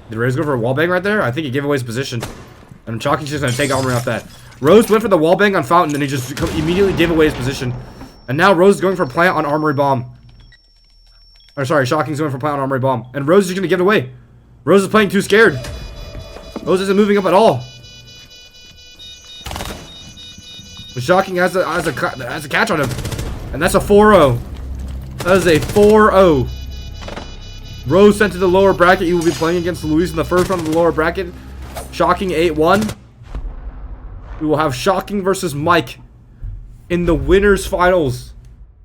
Did Rose go for a wallbang right there? I think he gave away his position. And Shocking's just gonna take armory off that. Rose went for the wallbang on Fountain and he just immediately gave away his position. And now Rose is going for plant on armory bomb. Or sorry, Shocking's going for plant on armory bomb. And Rose is gonna give it away. Rose is playing too scared. Rose isn't moving up at all. But Shocking has a catch on him. And that's a 4-0. That is a 4-0. Rose sent to the lower bracket. He will be playing against Luise in the first round of the lower bracket. Shocking 8-1. We will have Shocking versus Mike in the winners finals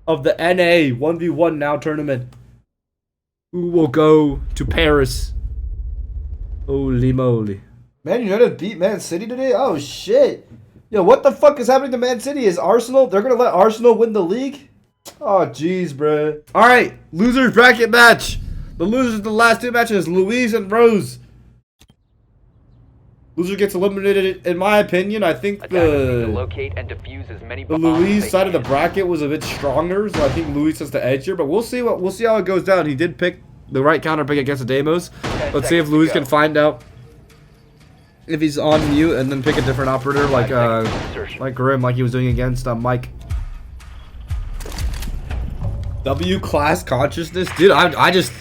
of the NA 1v1 now tournament. Who will go to Paris? Holy moly. Man United beat Man City today? Oh shit. Yo, what the fuck is happening to Man City? Is Arsenal, they're gonna let Arsenal win the league? Oh jeez, bruh. Alright, losers bracket match. The losers of the last two matches, Luise and Rose. Loser gets eliminated, in my opinion. I think the Luise side of the bracket was a bit stronger, so I think Luise has the edge here. But we'll see how it goes down. He did pick the right counter pick against the Deimos. Let's see if Luise can find out if he's on mute and then pick a different operator like Grim, like he was doing against Mike. W class consciousness, dude. I just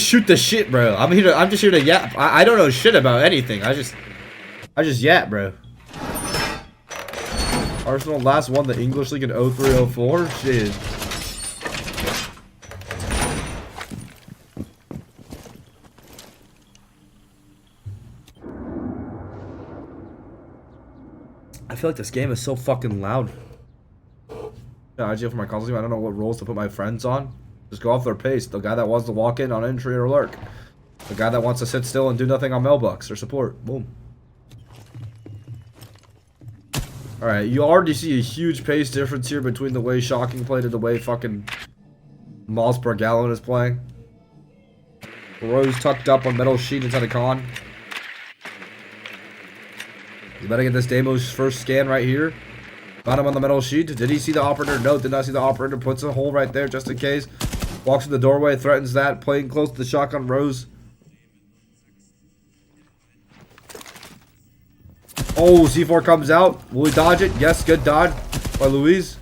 shoot the shit, bro. I'm just here to yap. I don't know shit about anything. I just yap, bro. Arsenal last won the English League in 03-04. Shit. I feel like this game is so fucking loud. Yeah, I for my console team. I don't know what roles to put my friends on. Just go off their pace. The guy that wants to walk in on entry or lurk. The guy that wants to sit still and do nothing on mailbox or support. Boom. Alright, you already see a huge pace difference here between the way Shocking played and the way fucking miles per gallon is playing. Rose tucked up on metal sheet inside a con. He's about to get this Deimos first scan right here. Found him on the metal sheet. Did he see the operator? No, did not see the operator. Puts a hole right there just in case. Walks in the doorway, threatens that. Playing close to the shotgun Rose. Oh, C4 comes out. Will he dodge it? Yes, good dodge by Luise.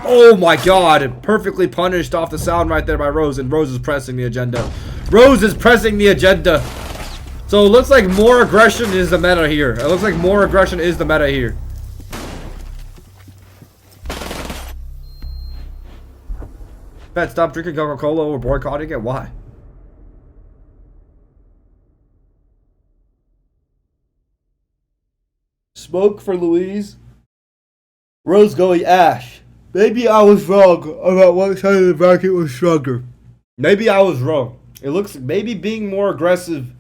Oh my god. Perfectly punished off the sound right there by Rose. And Rose is pressing the agenda. Rose is pressing the agenda. So it looks like more aggression is the meta here. It looks like more aggression is the meta here. Fett, stop drinking Coca-Cola or boycotting it. Why? Smoke for Louise. Rose going Ash. Maybe I was wrong about what side of the bracket was stronger. Maybe I was wrong. It looks maybe being more aggressive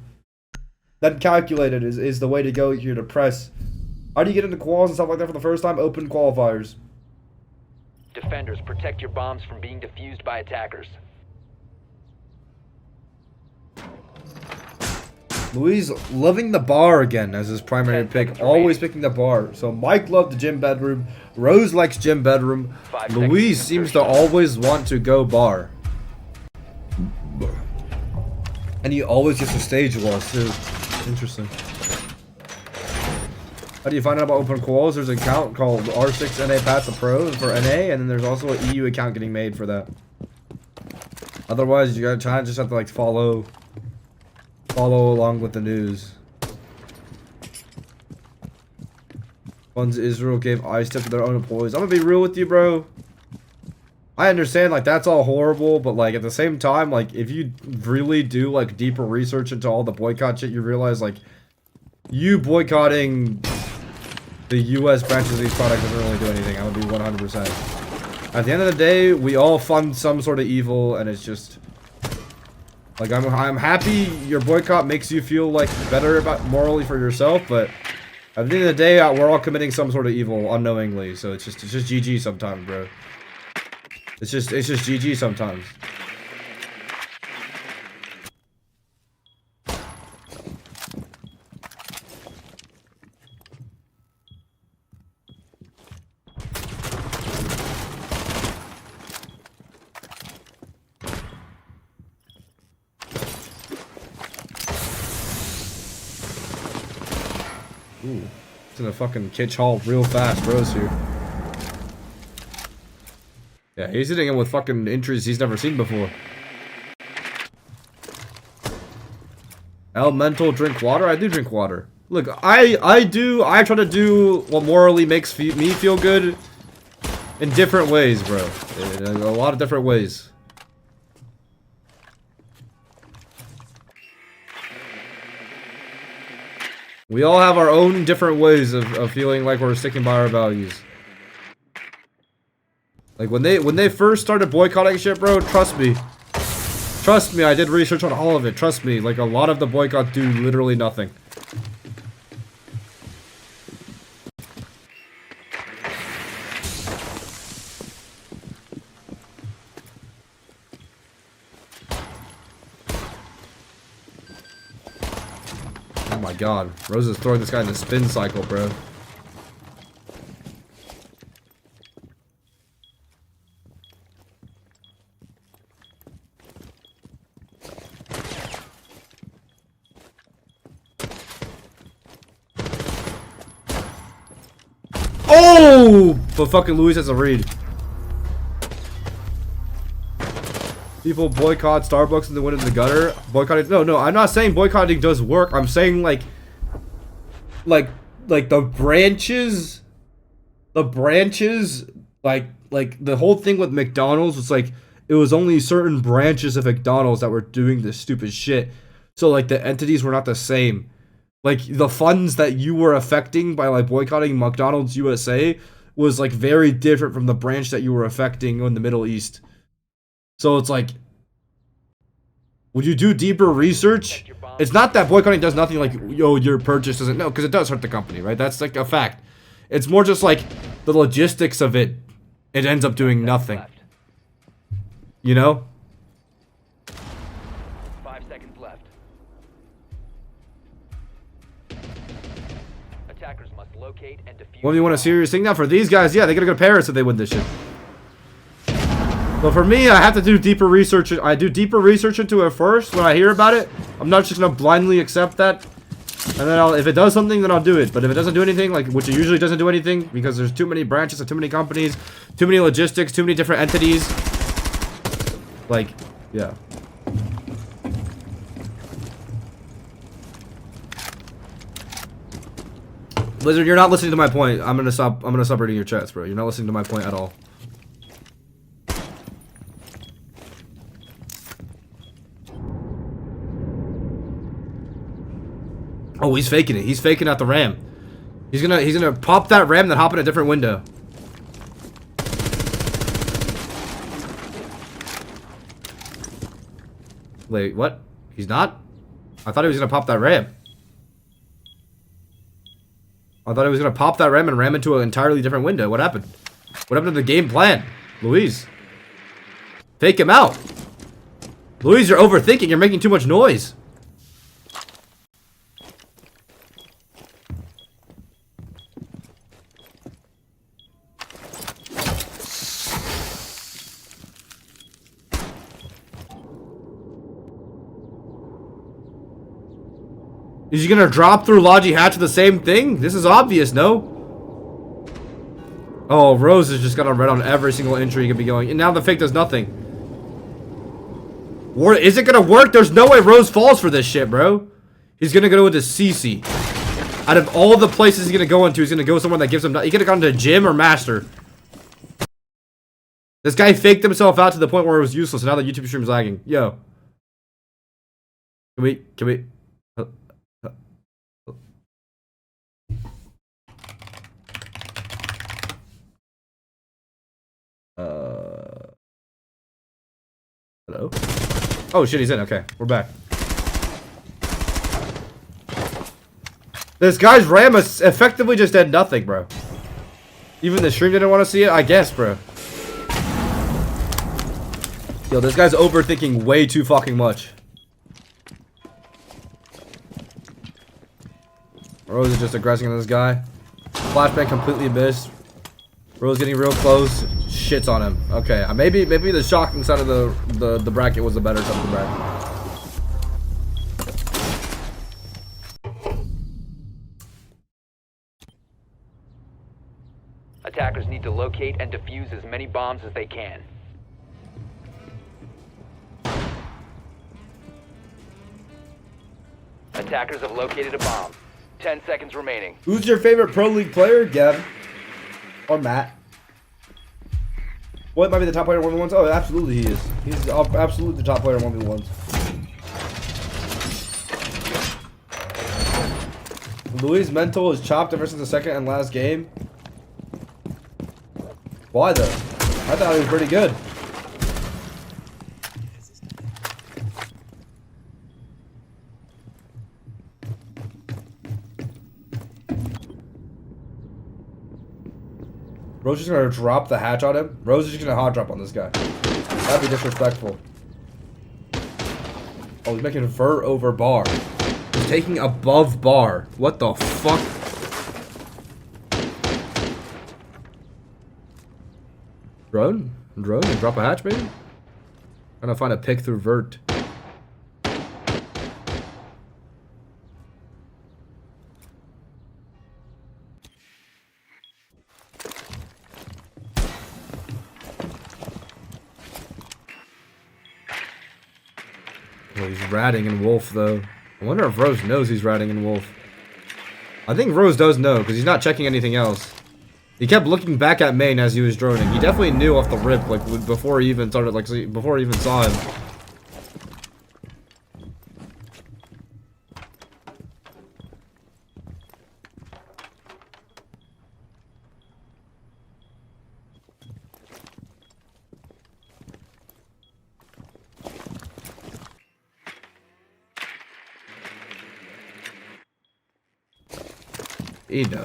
than calculated is the way to go here to press. How do you get into quals and stuff like that for the first time? Open qualifiers. Defenders, protect your bombs from being defused by attackers. Louise loving the bar again as his primary 10 pick. seconds Always remaining. picking the bar. So Mike loved the gym bedroom. Rose likes gym bedroom. 5 Louise seconds seems to insertion. always want to go bar. And he always gets the stage loss too. Interesting. How do you find out about open quals? There's an account called R6NA Path to Pro for NA, and then there's also an EU account getting made for that. Otherwise, you gotta try just have to like follow along with the news. Funds Israel gave ice tip to their own employees. I'm gonna be real with you, bro. I understand, like, that's all horrible, but, like, at the same time, like, if you really do, like, deeper research into all the boycott shit, you realize, like, you boycotting the U.S. branches of these products doesn't really do anything. I would be 100%. At the end of the day, we all fund some sort of evil, and it's just... Like, I'm happy your boycott makes you feel, like, better about morally for yourself, but... At the end of the day, we're all committing some sort of evil unknowingly, so it's just GG sometimes, bro. It's just GG sometimes. Ooh, it's in a fucking kitch hall real fast, bro's here. Yeah, he's hitting him with fucking injuries he's never seen before. Elemental, drink water? I do drink water. Look, I try to do what morally makes me feel good in different ways, bro. In a lot of different ways. We all have our own different ways of feeling like we're sticking by our values. Like, when they first started boycotting shit, bro, trust me. Trust me, I did research on all of it. Trust me, like, a lot of the boycott do literally nothing. Oh my god. Rose is throwing this guy in a spin cycle, bro. Oh! But fucking Luise has a read. People boycott Starbucks and they went into the gutter. Boycotting. No, I'm not saying boycotting does work. I'm saying like the branches, like the whole thing with McDonald's was like it was only certain branches of McDonald's that were doing this stupid shit. So like the entities were not the same. Like, the funds that you were affecting by, like, boycotting McDonald's USA was, like, very different from the branch that you were affecting in the Middle East. So it's like, would you do deeper research? It's not that boycotting does nothing, like, yo, your purchase doesn't... No, because it does hurt the company, right? That's, like, a fact. It's more just, like, the logistics of it. It ends up doing nothing. You know? 5 seconds left. Attackers must locate and defuse. Well, you want a serious thing now? For these guys, yeah, they gotta go to Paris if they win this shit. But for me, I have to do deeper research. I do deeper research into it first when I hear about it. I'm not just gonna blindly accept that. And then if it does something, then I'll do it. But if it doesn't do anything, like, which it usually doesn't do anything, because there's too many branches and too many companies, too many logistics, too many different entities. Like, yeah. Blizzard, you're not listening to my point. I'm gonna stop reading your chats, bro. You're not listening to my point at all. Oh, he's faking it. He's faking out the ram. He's gonna pop that ram, then hop in a different window. Wait, what? He's not? I thought he was gonna pop that ram. I thought he was gonna pop that ram and ram into an entirely different window. What happened? What happened to the game plan? Luise. Fake him out. Luise, you're overthinking. You're making too much noise. Is he gonna drop through Logi hatch the same thing? This is obvious, no? Oh, Rose is just gonna red on every single entry he could be going. And now the fake does nothing. Or is it gonna work? There's no way Rose falls for this shit, bro. He's gonna go into CC. Out of all the places he's gonna go into, he's gonna go somewhere that gives him... He could have gone to gym or master. This guy faked himself out to the point where it was useless, and now the YouTube stream is lagging. Yo. Can we... Hello? Oh shit, he's in. Okay, we're back. This guy's ram effectively just did nothing, bro. Even the stream didn't want to see it, I guess, bro. Yo, this guy's overthinking way too fucking much. Rose is just aggressing on this guy. Flashbang completely missed. Rose getting real close. Shits on him. Okay, maybe the shocking side of the bracket was the better side of the bracket. Attackers need to locate and defuse as many bombs as they can. Attackers have located a bomb. 10 seconds remaining. Who's your favorite Pro League player, Gavin? Or Matt? What might be the top player in 1v1s? Oh, absolutely he is. He's absolutely the top player in 1v1s. Luis' mental is chopped ever since the second and last game. Why though? I thought he was pretty good. Rose is gonna drop the hatch on him. Rose is just gonna hot drop on this guy. That'd be disrespectful. Oh, he's making vert over bar. He's taking above bar. What the fuck? Drone? Drone? And drop a hatch, maybe? Trying to find a pick through vert. Oh, he's ratting in Wolf, though. I wonder if Rose knows he's ratting in Wolf. I think Rose does know, because he's not checking anything else. He kept looking back at main as he was droning. He definitely knew off the rip, like, before he even started, like, before he even saw him.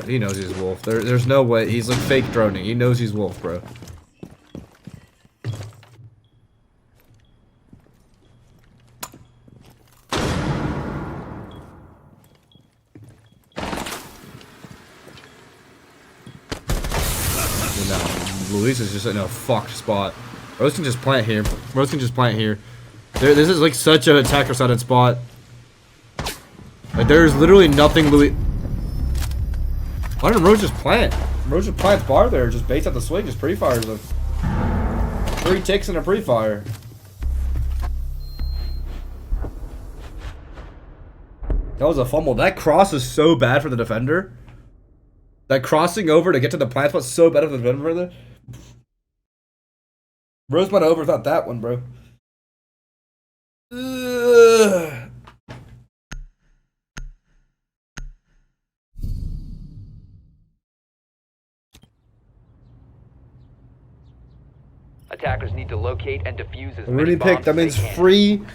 He knows he's Wolf. There's no way. He's like fake droning. He knows he's Wolf, bro. No, Luise is just in a fucked spot. Rose can just plant here. Rose can just plant here. This is like such an attacker-sided spot. Like there's literally nothing Luise. Why didn't Rose just plant? Rose just plants bar there, just baits out the swing, just pre-fires them. 3 ticks and a pre-fire. That was a fumble. That cross is so bad for the defender. That crossing over to get to the plant spot is so bad for the defender. Rose might have overthought that one, bro. Ugh. locate and defuse as many Rooney bombs pick, that as they means can.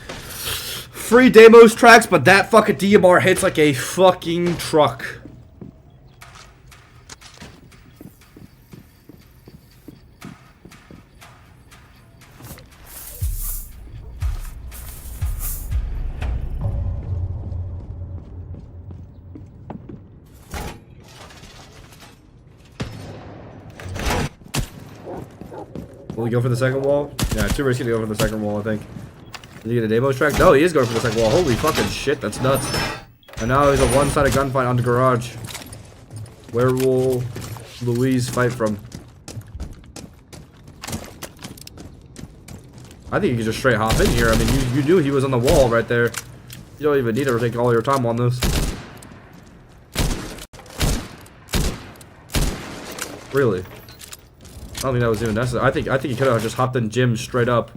free Deimos tracks, but that fucking DMR hits like a fucking truck. Will he go for the second wall? Yeah, too risky to go for the second wall, I think. Did he get a Deimos track? No, he is going for the second wall. Holy fucking shit, that's nuts. And now there's a one-sided gunfight on the garage. Where will Luise fight from? I think you can just straight hop in here. I mean, you knew he was on the wall right there. You don't even need to take all your time on this. Really? I don't think that was even necessary. I think he could have just hopped in gym straight up.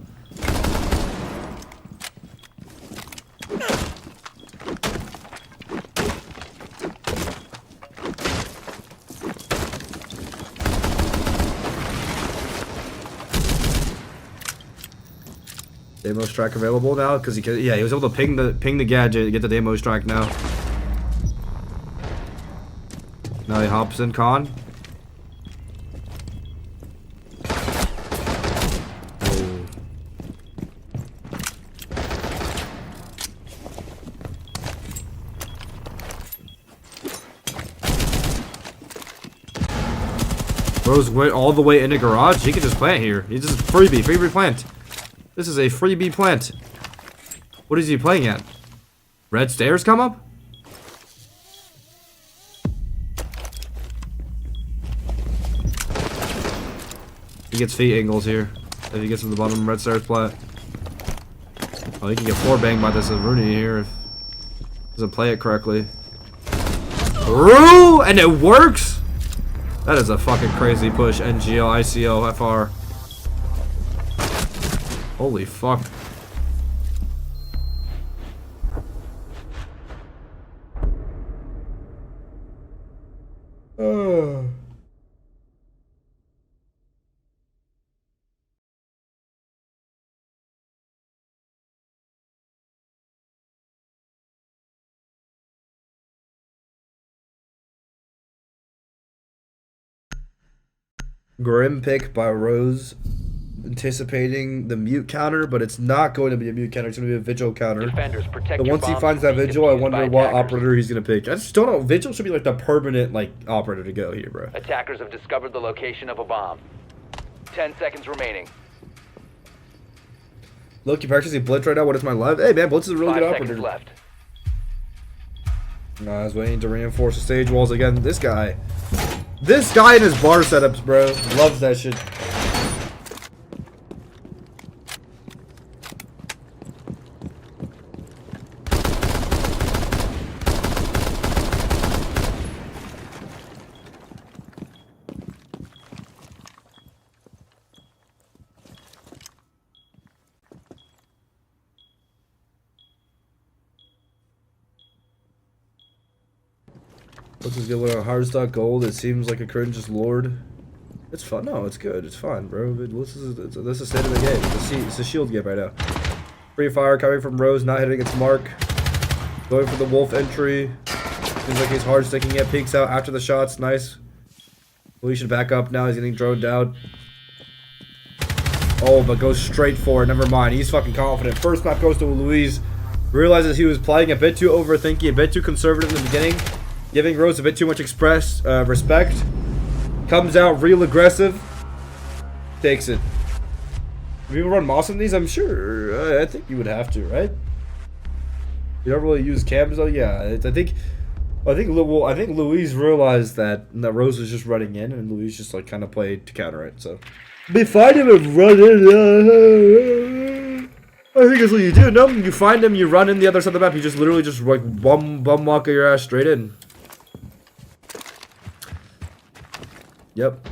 Deimos track available now because he was able to ping the gadget, get the Deimos track now. Now he hops in con. Rose went all the way into garage. He could just plant here. He's just freebie plant. This is a freebie plant. What is he playing at? Red stairs come up? He gets feet angles here. If he gets to the bottom red stairs plant. Oh, he can get floor banged by this Rooney here if he doesn't play it correctly. Ooh, and it works? That is a fucking crazy push. NGL, ICO, FR. Holy fuck. Grim pick by Rose, anticipating the mute counter, but it's not going to be a mute counter. It's going to be a Vigil counter. Defenders, protect And your once he bombs finds from that being Vigil, I defused wonder by what attackers. operator he's going to pick. I just don't know. Vigil should be like the permanent operator to go here, bro. Attackers have discovered the location of a bomb. 10 seconds remaining. Look, you practicing Blitz right now. What is my live? Hey, man, Blitz is a really 5 good seconds operator. left. No, I was waiting to reinforce the stage walls again. This guy in his bar setups, bro, loves that shit. Let's just get a little hard stock gold. It seems like a cringe's lord. It's fun. No, it's good. It's fine, bro. This is the state of the game. It's a shield game right now. Free fire coming from Rose, not hitting its mark. Going for the wolf entry. Seems like he's hard sticking it. Peeks out after the shots. Nice. We should back up now. He's getting droned out. Oh, but goes straight for it. Never mind. He's fucking confident. First map goes to Luise. Realizes he was playing a bit too overthinking, a bit too conservative in the beginning. Giving Rose a bit too much respect. Comes out real aggressive. Takes it. If you run Moss on these, I'm sure. I think you would have to, right? You don't really use cams though. Yeah, I think Luise realized that Rose was just running in, and Luise just kind of played to counter it. So they find him and run in. I think that's what you do. No, you find him, you run in the other side of the map. You just literally just bum walk your ass straight in. Yep.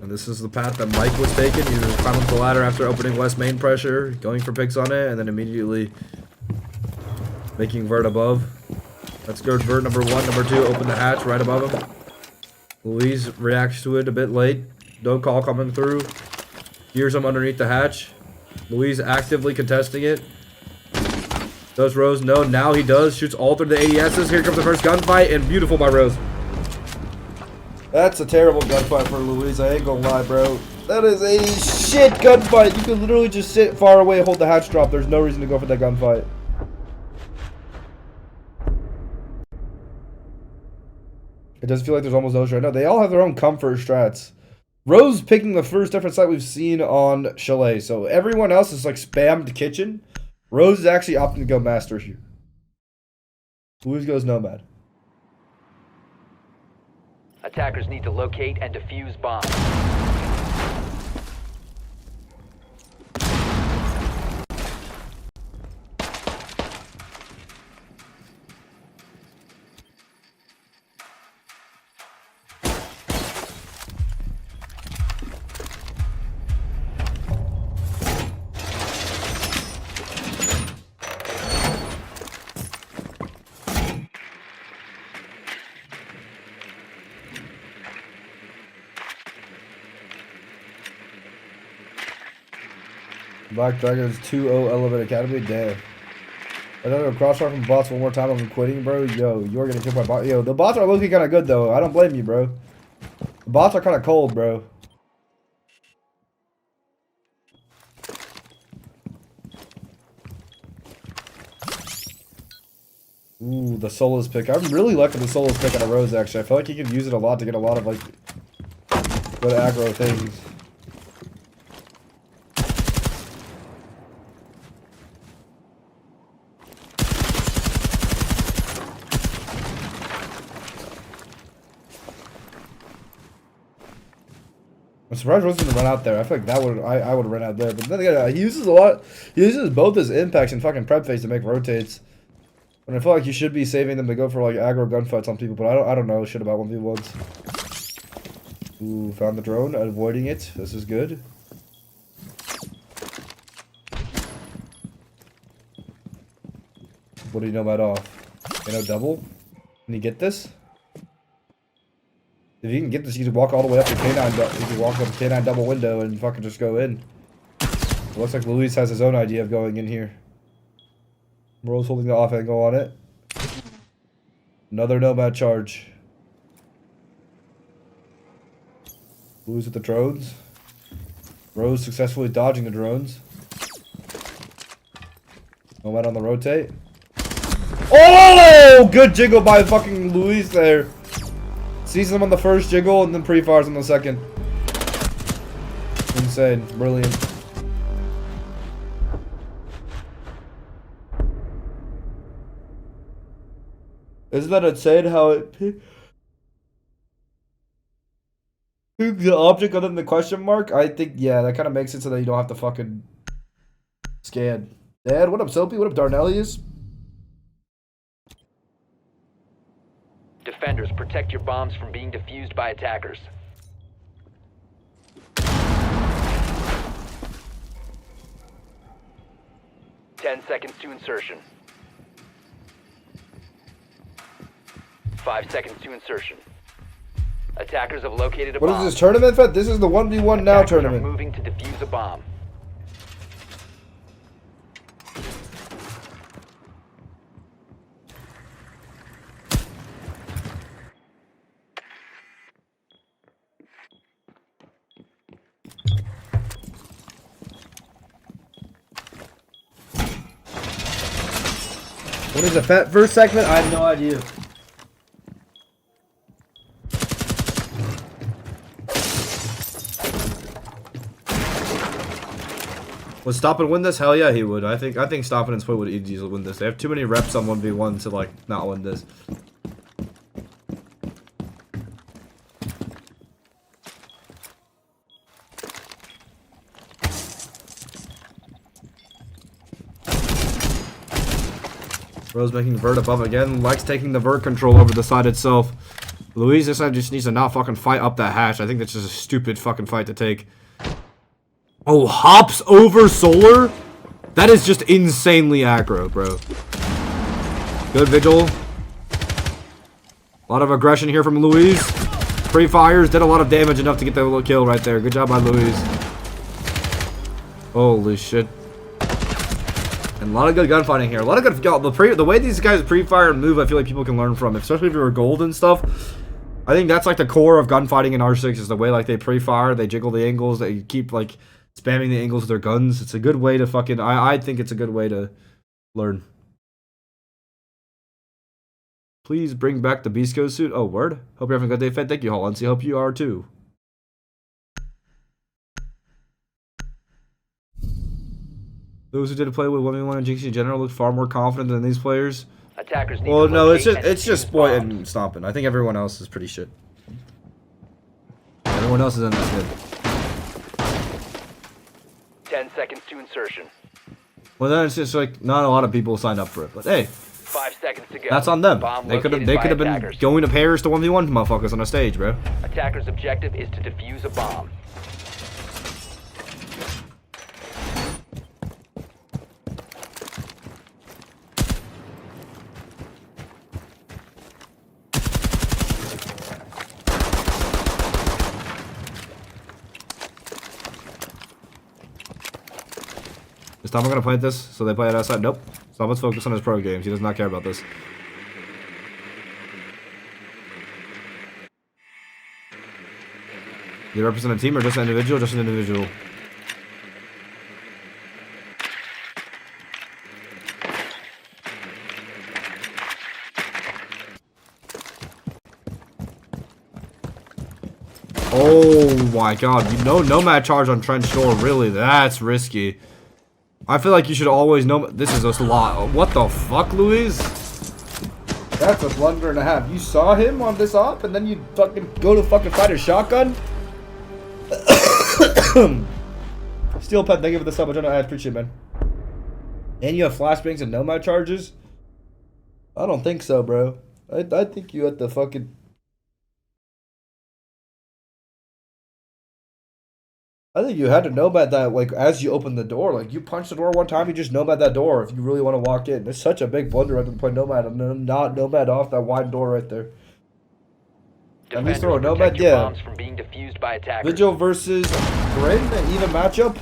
And this is the path that Mike was taking. He was climbing the ladder after opening West main pressure, going for picks on it, and then immediately making Vert above. Let's go to Vert number 1, number 2, open the hatch right above him. Luise reacts to it a bit late. No call coming through. Hears him underneath the hatch. Luise actively contesting it. Does Rose? No, now he does. Shoots all through the ADSs. Here comes the first gunfight, and beautiful by Rose. That's a terrible gunfight for Luise. I ain't gonna lie, bro. That is a shit gunfight. You can literally just sit far away and hold the hatch drop. There's no reason to go for that gunfight. It does feel like there's almost no strat. No, they all have their own comfort strats. Rose picking the first different site we've seen on Chalet. So everyone else is like spammed kitchen. Rose is actually opting to go master here. Luise goes nomad. Attackers need to locate and defuse bombs. Black Dragons 2-0 Elevate Academy. Damn. Another crossfire from bots one more time. I'm quitting, bro. Yo, you're gonna kill my bot. Yo, the bots are looking kind of good though. I don't blame you, bro. The bots are kind of cold, bro. Ooh, the Solos pick. I'm really liking the Solos pick on a Rose, actually. I feel like you can use it a lot to get a lot of, like, good aggro things. I'm surprised Rose didn't run out there. I feel like that would I would have run out there. But then again, he uses a lot. He uses both his impacts and fucking prep phase to make rotates. And I feel like you should be saving them to go for like aggro gunfights on people. But I don't know shit about 1v1s. Ooh, found the drone, avoiding it. This is good. What do you know about off? You know, double. Can you get this? If you can get this, you can walk all the way up the K9. You can walk up the K9 double window and fucking just go in. It looks like Luise has his own idea of going in here. Rose holding the off angle on it. Another nomad charge. Luise with the drones. Rose successfully dodging the drones. Nomad on the rotate. Oh! Good jiggle by fucking Luise there. Sees them on the first jiggle and then pre-fires on the second. Insane. Brilliant. Isn't that insane how it picked the object other than the question mark? I think, yeah, that kind of makes it so that you don't have to fucking scan. Dad, what up, Soapy? What up, Darnellius? Defenders, protect your bombs from being defused by attackers. Ten seconds to insertion. 5 seconds to insertion. Attackers have located a bomb. What is this tournament, Fett? This is the 1v1 now tournament. Moving to defuse a bomb. What is the Fett first segment? I have no idea. Would Stop and win this? Hell yeah, he would. I think Stop and Split would easily win this. They have too many reps on 1v1 to like not win this. Rose making Vert above again. Likes taking the Vert control over the side itself. Luise this side just needs to not fucking fight up that hatch. I think that's just a stupid fucking fight to take. Oh, hops over Solar? That is just insanely aggro, bro. Good Vigil. A lot of aggression here from Luise. Pre-fires, did a lot of damage enough to get the little kill right there. Good job by Luise. Holy shit. And a lot of good gunfighting here. A lot of good... The way these guys pre-fire and move, I feel like people can learn from. Especially if you're gold and stuff. I think that's like the core of gunfighting in R6 is the way like they pre-fire, they jiggle the angles, they keep like spamming the angles with their guns. It's a good way to fucking... I think it's a good way to learn. Please bring back the Beast Coast suit. Oh, word. Hope you're having a good day, Fett. Thank you, Hollancy. Hope you are too. Those who did play with 1v1 and Jinx in general look far more confident than these players. Attackers need Well, to no, locate it's just and spoil defuse and stomping. I think everyone else is pretty shit. Everyone else isn't that good. bombs. 10 seconds to insertion. Well, then it's just like not a lot of people signed up for it, but hey, 5 seconds to go. that's on them. Bomb They could have located by been attackers. going to pairs to 1v1 motherfuckers on a stage, bro. Attacker's objective is to defuse a bomb. Is Tom gonna play this? So they play it outside? Nope. Thomas focused on his pro games. He does not care about this. Do you represent a team or just an individual? Just an individual. Oh my god. You know, nomad charge on trench door. Really? That's risky. I feel like you should always know. This is a lot. What the fuck, Luise? That's a blunder and a half. You saw him on this op and then you fucking go to fucking fight a shotgun? Steel Pet, thank you for the sub. I appreciate it, man. And you have flashbangs and nomad charges? I don't think so, bro. I think you had the fucking... I think you had to nomad that, like, as you open the door. Like, you punch the door one time, you just nomad that door if you really want to walk in. It's such a big blunder right to play nomad and not nomad off that wide door right there. At least throw a nomad, yeah. Bombs from being defused by attackers. Vigil versus Grin, an even matchup.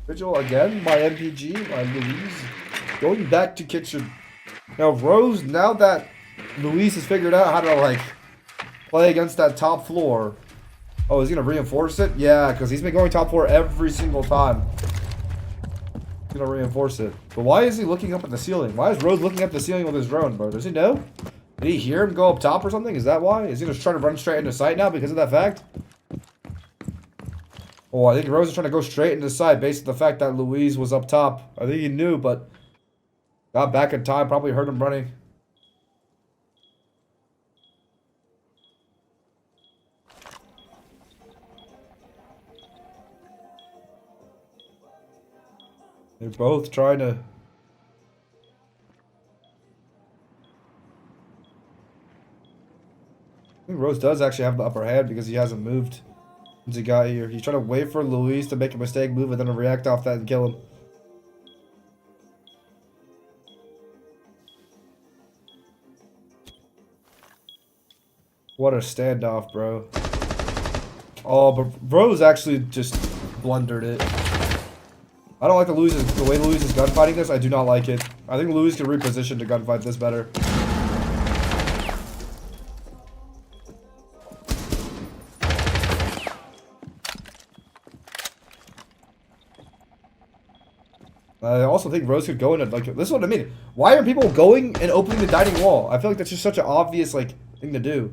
Vigil again, my MPG, my Luise. Going back to kitchen. Now, Rose, now that Luise has figured out how to, like, play against that top floor... Oh, is he going to reinforce it? Yeah, because he's been going top floor every single time. He's going to reinforce it. But why is he looking up at the ceiling? Why is Rose looking up the ceiling with his drone, bro? Does he know? Did he hear him go up top or something? Is that why? Is he just trying to run straight into sight now because of that fact? Oh, I think Rose is trying to go straight into sight based on the fact that Luise was up top. I think he knew, but got back in time. Probably heard him running. They're both trying to... I think Rose does actually have the upper hand because he hasn't moved since he got here. He's trying to wait for Luise to make a mistake, move, and then react off that and kill him. What a standoff, bro. Oh, but Rose actually just blundered it. I don't like the way Luise is gunfighting this. I do not like it. I think Luise can reposition to gunfight this better. I also think Rose could go in and, like, this is what I mean. Why are people going and opening the dining wall? I feel like that's just such an obvious, like, thing to do.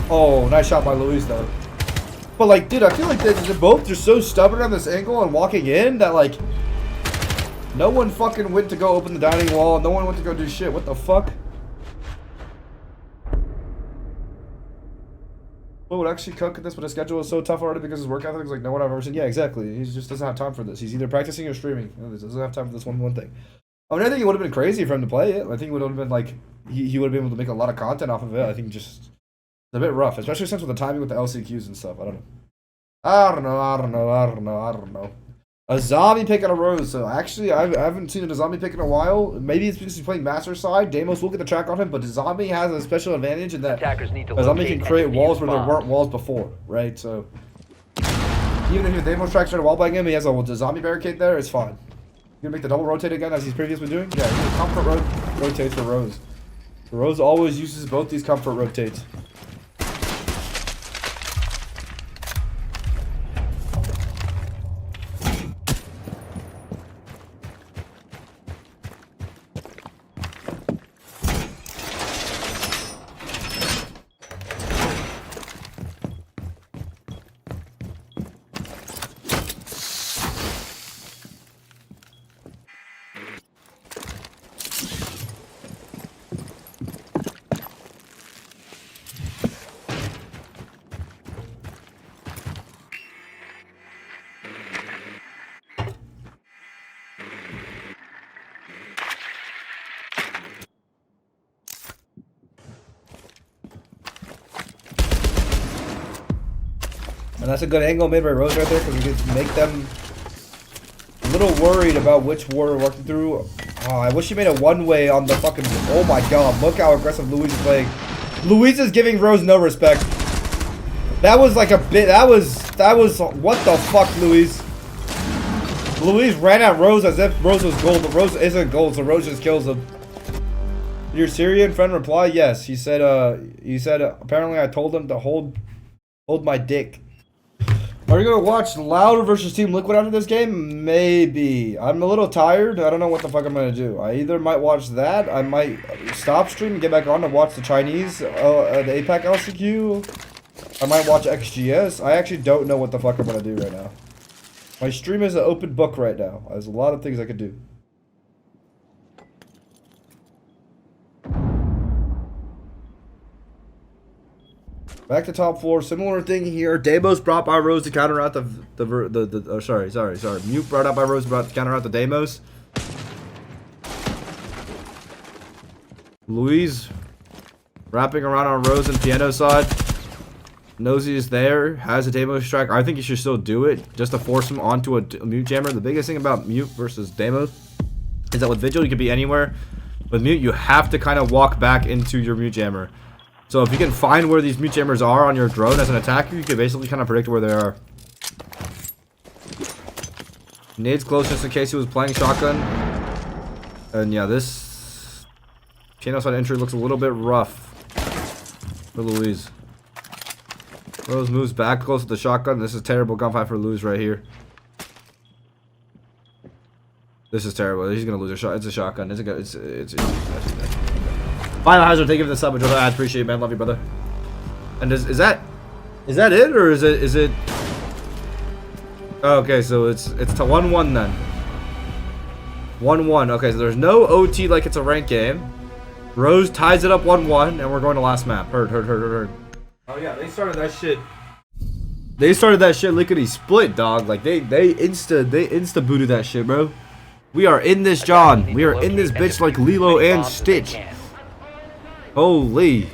Oh, nice shot by Luise, though. But, like, dude, I feel like they're both just so stubborn on this angle and walking in that, like, no one fucking went to go open the dining wall. No one went to go do shit. What the fuck? What would actually cook at this, but his schedule is so tough already because his work ethic is like no one I've ever seen. Yeah, exactly. He just doesn't have time for this. He's either practicing or streaming. He doesn't have time for this one thing. I mean, I think it would have been crazy for him to play it. I think it would have been like, he would have been able to make a lot of content off of it. I think just... It's a bit rough, especially since with the timing with the LCQs and stuff. I don't know. A zombie pick on a Rose. So actually, I haven't seen a zombie pick in a while. Maybe it's because he's playing Master Side. Deimos will get the track on him, but the zombie has a special advantage in that Attackers need to a zombie locate can create and walls defuse where there weren't bombs. walls before, right? So Even if Deimos tracks started wallbanging him, he has a zombie barricade there, it's fine. You gonna make the double rotate again as he's previously been doing? Yeah, he's a comfort rotates for Rose. Rose always uses both these comfort rotates. And that's a good angle made by Rose right there, because we can make them a little worried about which ward we're working through. Oh, I wish he made a one-way on the fucking... Oh my god, look how aggressive Luise is playing. Luise is giving Rose no respect. That was like a bit... That was... What the fuck, Luise? Luise ran at Rose as if Rose was gold, but Rose isn't gold, so Rose just kills him. Your Syrian friend replied, yes. He said, apparently I told him to hold my dick. Are you gonna watch Loud versus Team Liquid after this game? Maybe. I'm a little tired. I don't know what the fuck I'm gonna do. I either might watch that, I might stop stream and get back on to watch the Chinese, the APAC LCQ. I might watch XGS. I actually don't know what the fuck I'm gonna do right now. My stream is an open book right now. There's a lot of things I could do. Back to top floor, similar thing here. Deimos brought by Rose to counter out sorry. Mute brought out by Rose to counter out the Deimos. Luise wrapping around on Rose and piano side. Nosy is there, has a Deimos strike. I think you should still do it just to force him onto a mute jammer. The biggest thing about mute versus Deimos is that with Vigil you can be anywhere. With mute you have to kind of walk back into your mute jammer. So if you can find where these mute jammers are on your drone as an attacker, you can basically kind of predict where they are. Nades close just in case he was playing shotgun. And yeah, this piano side entry looks a little bit rough for Luise. Rose moves back close to the shotgun. This is terrible gunfight for Luise right here. This is terrible. He's gonna lose a shot. It's a shotgun. It's Final Hazard, thank you for the sub, brother. I appreciate it, man. Love you, brother. And is that it, or is it? Oh, okay, so it's to 1-1 then. 1-1. Okay, so there's no OT like it's a ranked game. Rose ties it up 1-1, and we're going to last map. Heard. Oh yeah, they started that shit. They started that shit lickety split, dog. Like they insta booted that shit, bro. We are in this, John. We are in this bitch like Lilo and Stitch. Holy.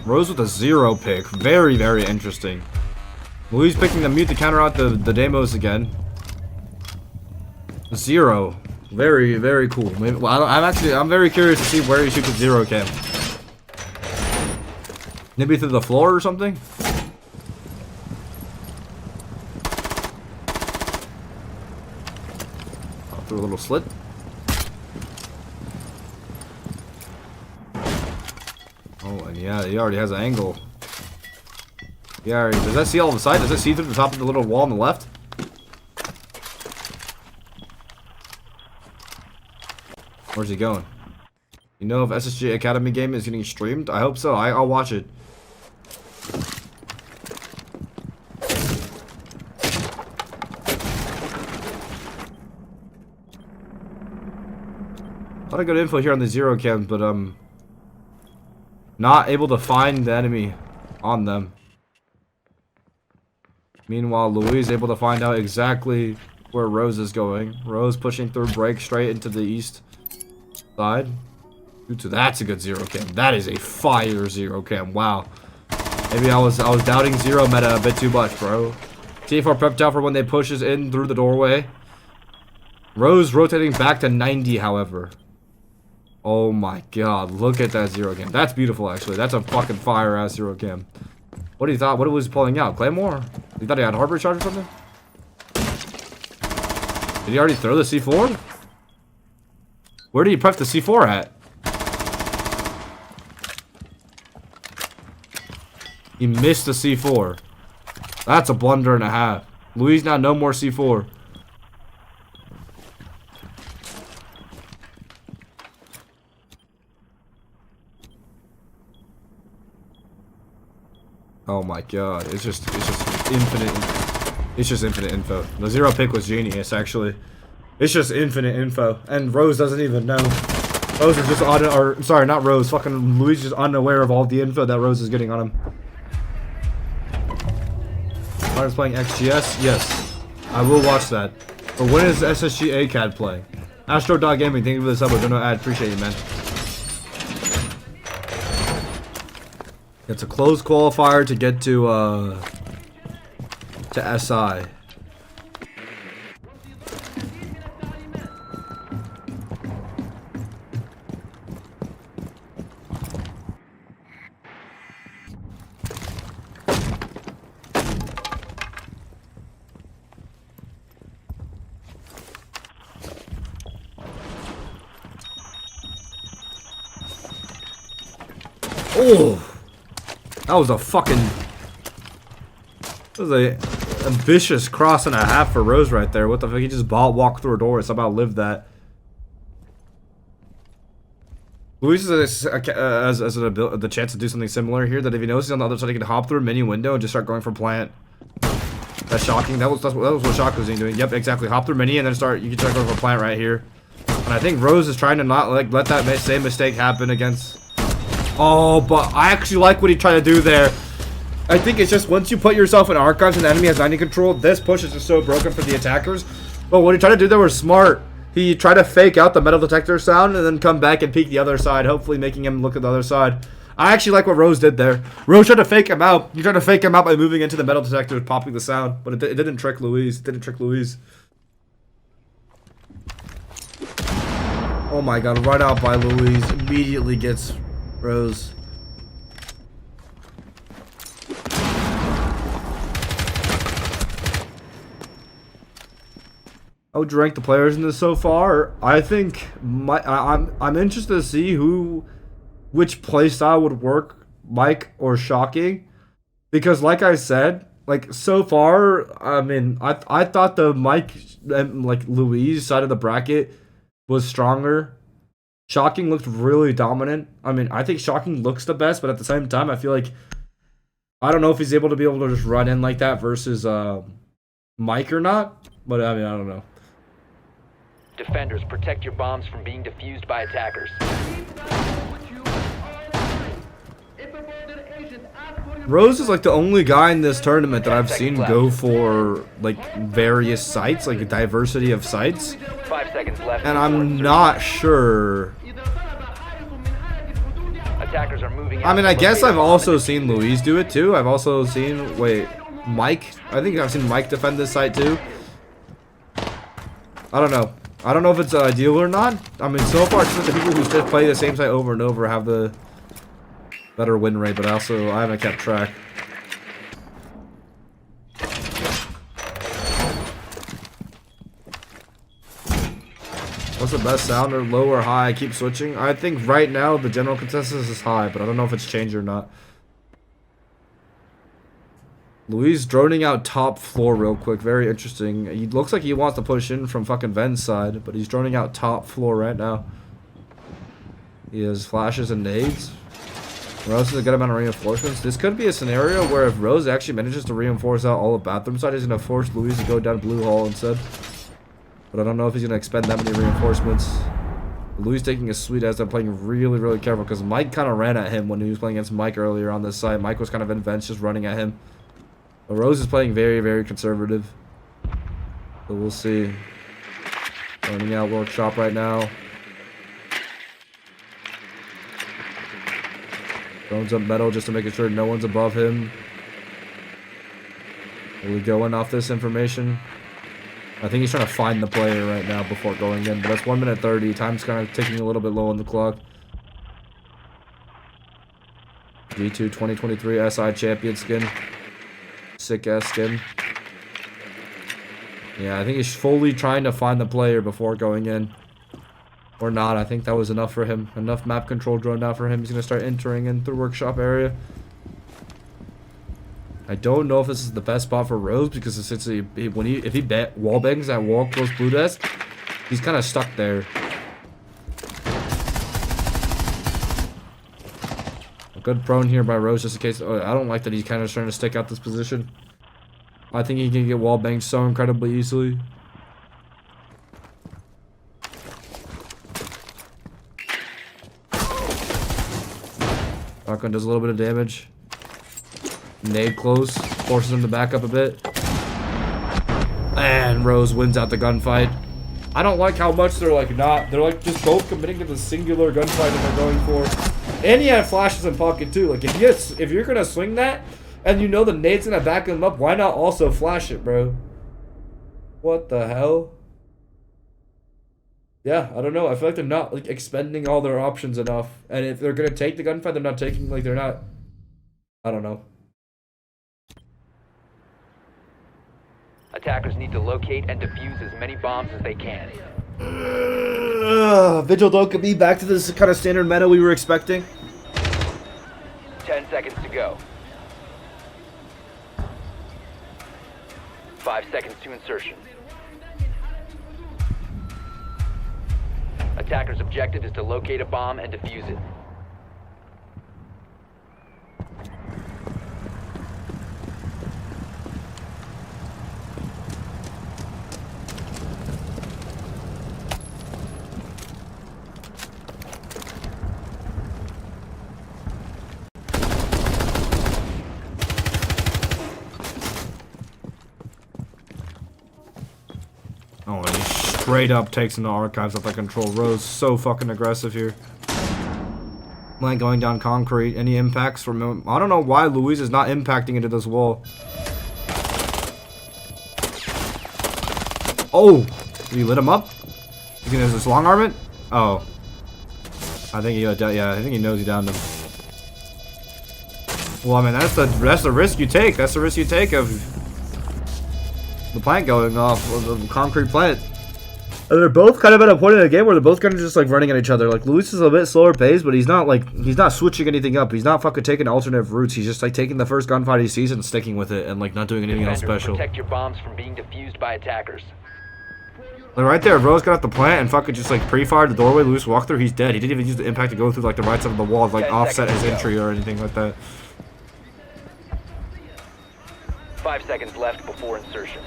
Rose with a 0 pick. Very, very interesting. Luise picking the mute to counter out the Deimos again. 0. Very, very cool. Maybe, well, I'm very curious to see where he shoots a 0 cam. Maybe through the floor or something? Through a little slit. Oh, and yeah, he already has an angle. Yeah, does that see all the side? Does it see through the top of the little wall on the left? Where's he going? You know if SSG Academy game is getting streamed? I hope so. I'll watch it. A lot of good info here on the 0 cams, but not able to find the enemy on them. Meanwhile, Luise able to find out exactly where Rose is going. Rose pushing through break straight into the east side. Dude, that's a good 0 cam. That is a fire 0 cam. Wow. Maybe I was doubting 0 meta a bit too much, bro. T4 prepped out for when they pushes in through the doorway. Rose rotating back to 90, however. Oh my god, look at that zero cam. That's beautiful, actually. That's a fucking fire-ass zero cam. What do you thought? What was he pulling out? Claymore? You thought he had harbor charge or something? Did he already throw the C4? Where did he prep the C4 at? He missed the C4. That's a blunder and a half. Luise now no more C4. Oh my god, it's just infinite info. The zero pick was genius, actually. It's just infinite info, and Rose doesn't even know. Rose is just sorry, not Rose. Fucking Luise is unaware of all the info that Rose is getting on him. Martin's playing XGS? Yes, I will watch that. But when is SSG ACAD playing? Astro.gaming, thank you for the sub. Don't know ad. Appreciate you, man. It's a closed qualifier to get to SI. Oh! That was a fucking... That was a ambitious cross and a half for Rose right there. What the fuck? He just walked through a door and somehow lived that. Luise has the chance to do something similar here. That if he knows he's on the other side, he can hop through a mini window and just start going for plant. That's shocking. That was what Shock was doing. Yep, exactly. Hop through mini and then you can start going for plant right here. And I think Rose is trying to not let that same mistake happen against... Oh, but I actually like what he tried to do there. I think it's just once you put yourself in archives and the enemy has 90 control, this push is just so broken for the attackers. But what he tried to do there was smart. He tried to fake out the metal detector sound and then come back and peek the other side, hopefully making him look at the other side. I actually like what Rose did there. Rose tried to fake him out. He tried to fake him out by moving into the metal detector, popping the sound. But it didn't trick Luise. It didn't trick Luise. Oh my god, right out by Luise. Immediately gets... Rose. I would rank the players in this so far. I think I'm interested to see which playstyle would work, Mike or Shocking, because like I said, like so far, I mean, I thought the Mike and like Luise side of the bracket was stronger. Shocking looked really dominant. I mean, I think Shocking looks the best, but at the same time, I feel like I don't know if he's able to just run in like that versus Mike or not. But I mean, I don't know. Defenders, protect your bombs from being defused by attackers. Rose is like the only guy in this tournament that I've seen go for like various sites, like a diversity of sites. 5 seconds left. And I'm not sure. Attackers are moving. I mean, I guess I've also seen Luise do it too. I've also seen, Mike. I think I've seen Mike defend this site too. I don't know. I don't know if it's ideal or not. I mean, so far, it's just the people who just play the same site over and over have the better win rate, but I haven't kept track. What's the best sounder, low or high? I keep switching. I think right now the general consensus is high, but I don't know if it's changed or not. Luise droning out top floor real quick. Very interesting. He looks like he wants to push in from fucking Ven's side, but he's droning out top floor right now. He has flashes and nades. Rose has a good amount of reinforcements. This could be a scenario where if Rose actually manages to reinforce out all the bathroom side, he's going to force Luise to go down blue hall instead. But I don't know if he's going to expend that many reinforcements. Luise taking a sweet as they're playing really, really careful because Mike kind of ran at him when he was playing against Mike earlier on this side. Mike was kind of in vents just running at him. But Rose is playing very, very conservative. So we'll see. Running out workshop right now. Drones up metal just to make sure no one's above him. Will we go in off this information? I think he's trying to find the player right now before going in, but that's 1 minute 30. Time's kind of ticking a little bit low on the clock. G2 2023 SI champion skin. Sick ass skin. Yeah, I think he's fully trying to find the player before going in. Or not, I think that was enough for him. Enough map control drone now for him. He's going to start entering into the workshop area. I don't know if this is the best spot for Rose because essentially if he wall bangs that wall close blue desk, he's kind of stuck there. A good prone here by Rose just in case. I don't like that he's kind of trying to stick out this position. I think he can get wall banged so incredibly easily. Shotgun does a little bit of damage. Nade close, forces him to back up a bit. And Rose wins out the gunfight. I don't like how much they're like just both committing to the singular gunfight that they're going for. And he had flashes in pocket too. Like if you're gonna swing that and you know the nade's gonna back him up, why not also flash it, bro? What the hell? Yeah, I don't know. I feel like they're not like expending all their options enough. And if they're gonna take the gunfight, they're not taking they're not. I don't know. Attackers need to locate and defuse as many bombs as they can. Vigil don't get me back to this kind of standard meta we were expecting. 10 seconds to go. 5 seconds to insertion. Attacker's objective is to locate a bomb and defuse it. Oh, and he straight up takes into archives up that control. Rose so fucking aggressive here. Like going down concrete. Any impacts from him? I don't know why Luise is not impacting into this wall. Oh! Did he lit him up? You think there's this long arm it? Oh. I think he yeah, I think he knows he downed him. Well, I mean that's the risk you take. That's the risk you take of the plant going off, of the concrete plant. And they're both kind of at a point in the game where they're both kind of just like running at each other. Like Luis is a bit slower paced, but he's not switching anything up. He's not fucking taking alternate routes. He's just like taking the first gunfight he sees and sticking with it and like not doing anything else special. Protect your bombs from being defused by attackers. Like right there, Rose got out the plant and fucking just like pre-fired the doorway. Luis walked through. He's dead. He didn't even use the impact to go through like the right side of the wall, to, like offset his entry or anything like that. 5 seconds left before insertion.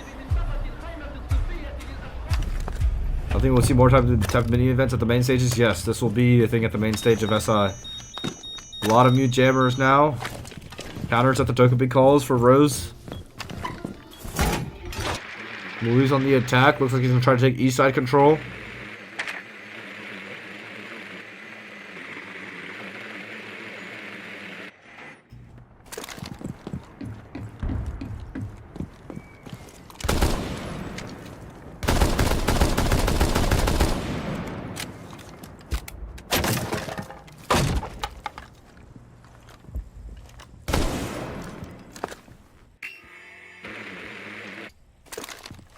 I think we'll see more type of mini events at the main stages. Yes, this will be a thing at the main stage of SI. A lot of mute jammers now. Counters at the Togepi calls for Rose. Luis on the attack. Looks like he's gonna try to take east side control.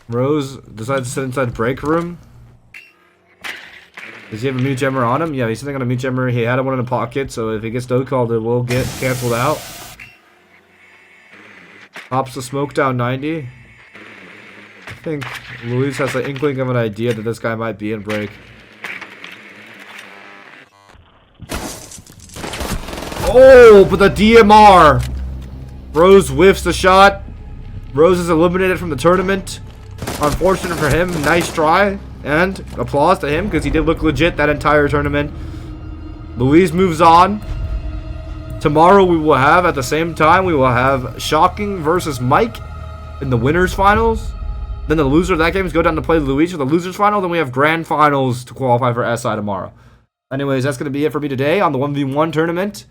Rose decides to sit inside break room. Does he have a mute jammer on him? Yeah, he's sitting on a mute jammer. He had one in a pocket, so if he gets no called, it will get canceled out. Pops the smoke down 90. I think Luis has an inkling of an idea that this guy might be in break. Oh, but the DMR! Rose whiffs the shot. Rose is eliminated from the tournament. Unfortunate for him. Nice try. And applause to him because he did look legit that entire tournament. Luise moves on. Tomorrow we will have, at the same time, we will have Shocking versus Mike in the winners finals. Then the loser of that game is go down to play Luise for the losers final. Then we have grand finals to qualify for SI tomorrow. Anyways, that's going to be it for me today on the 1v1 tournament.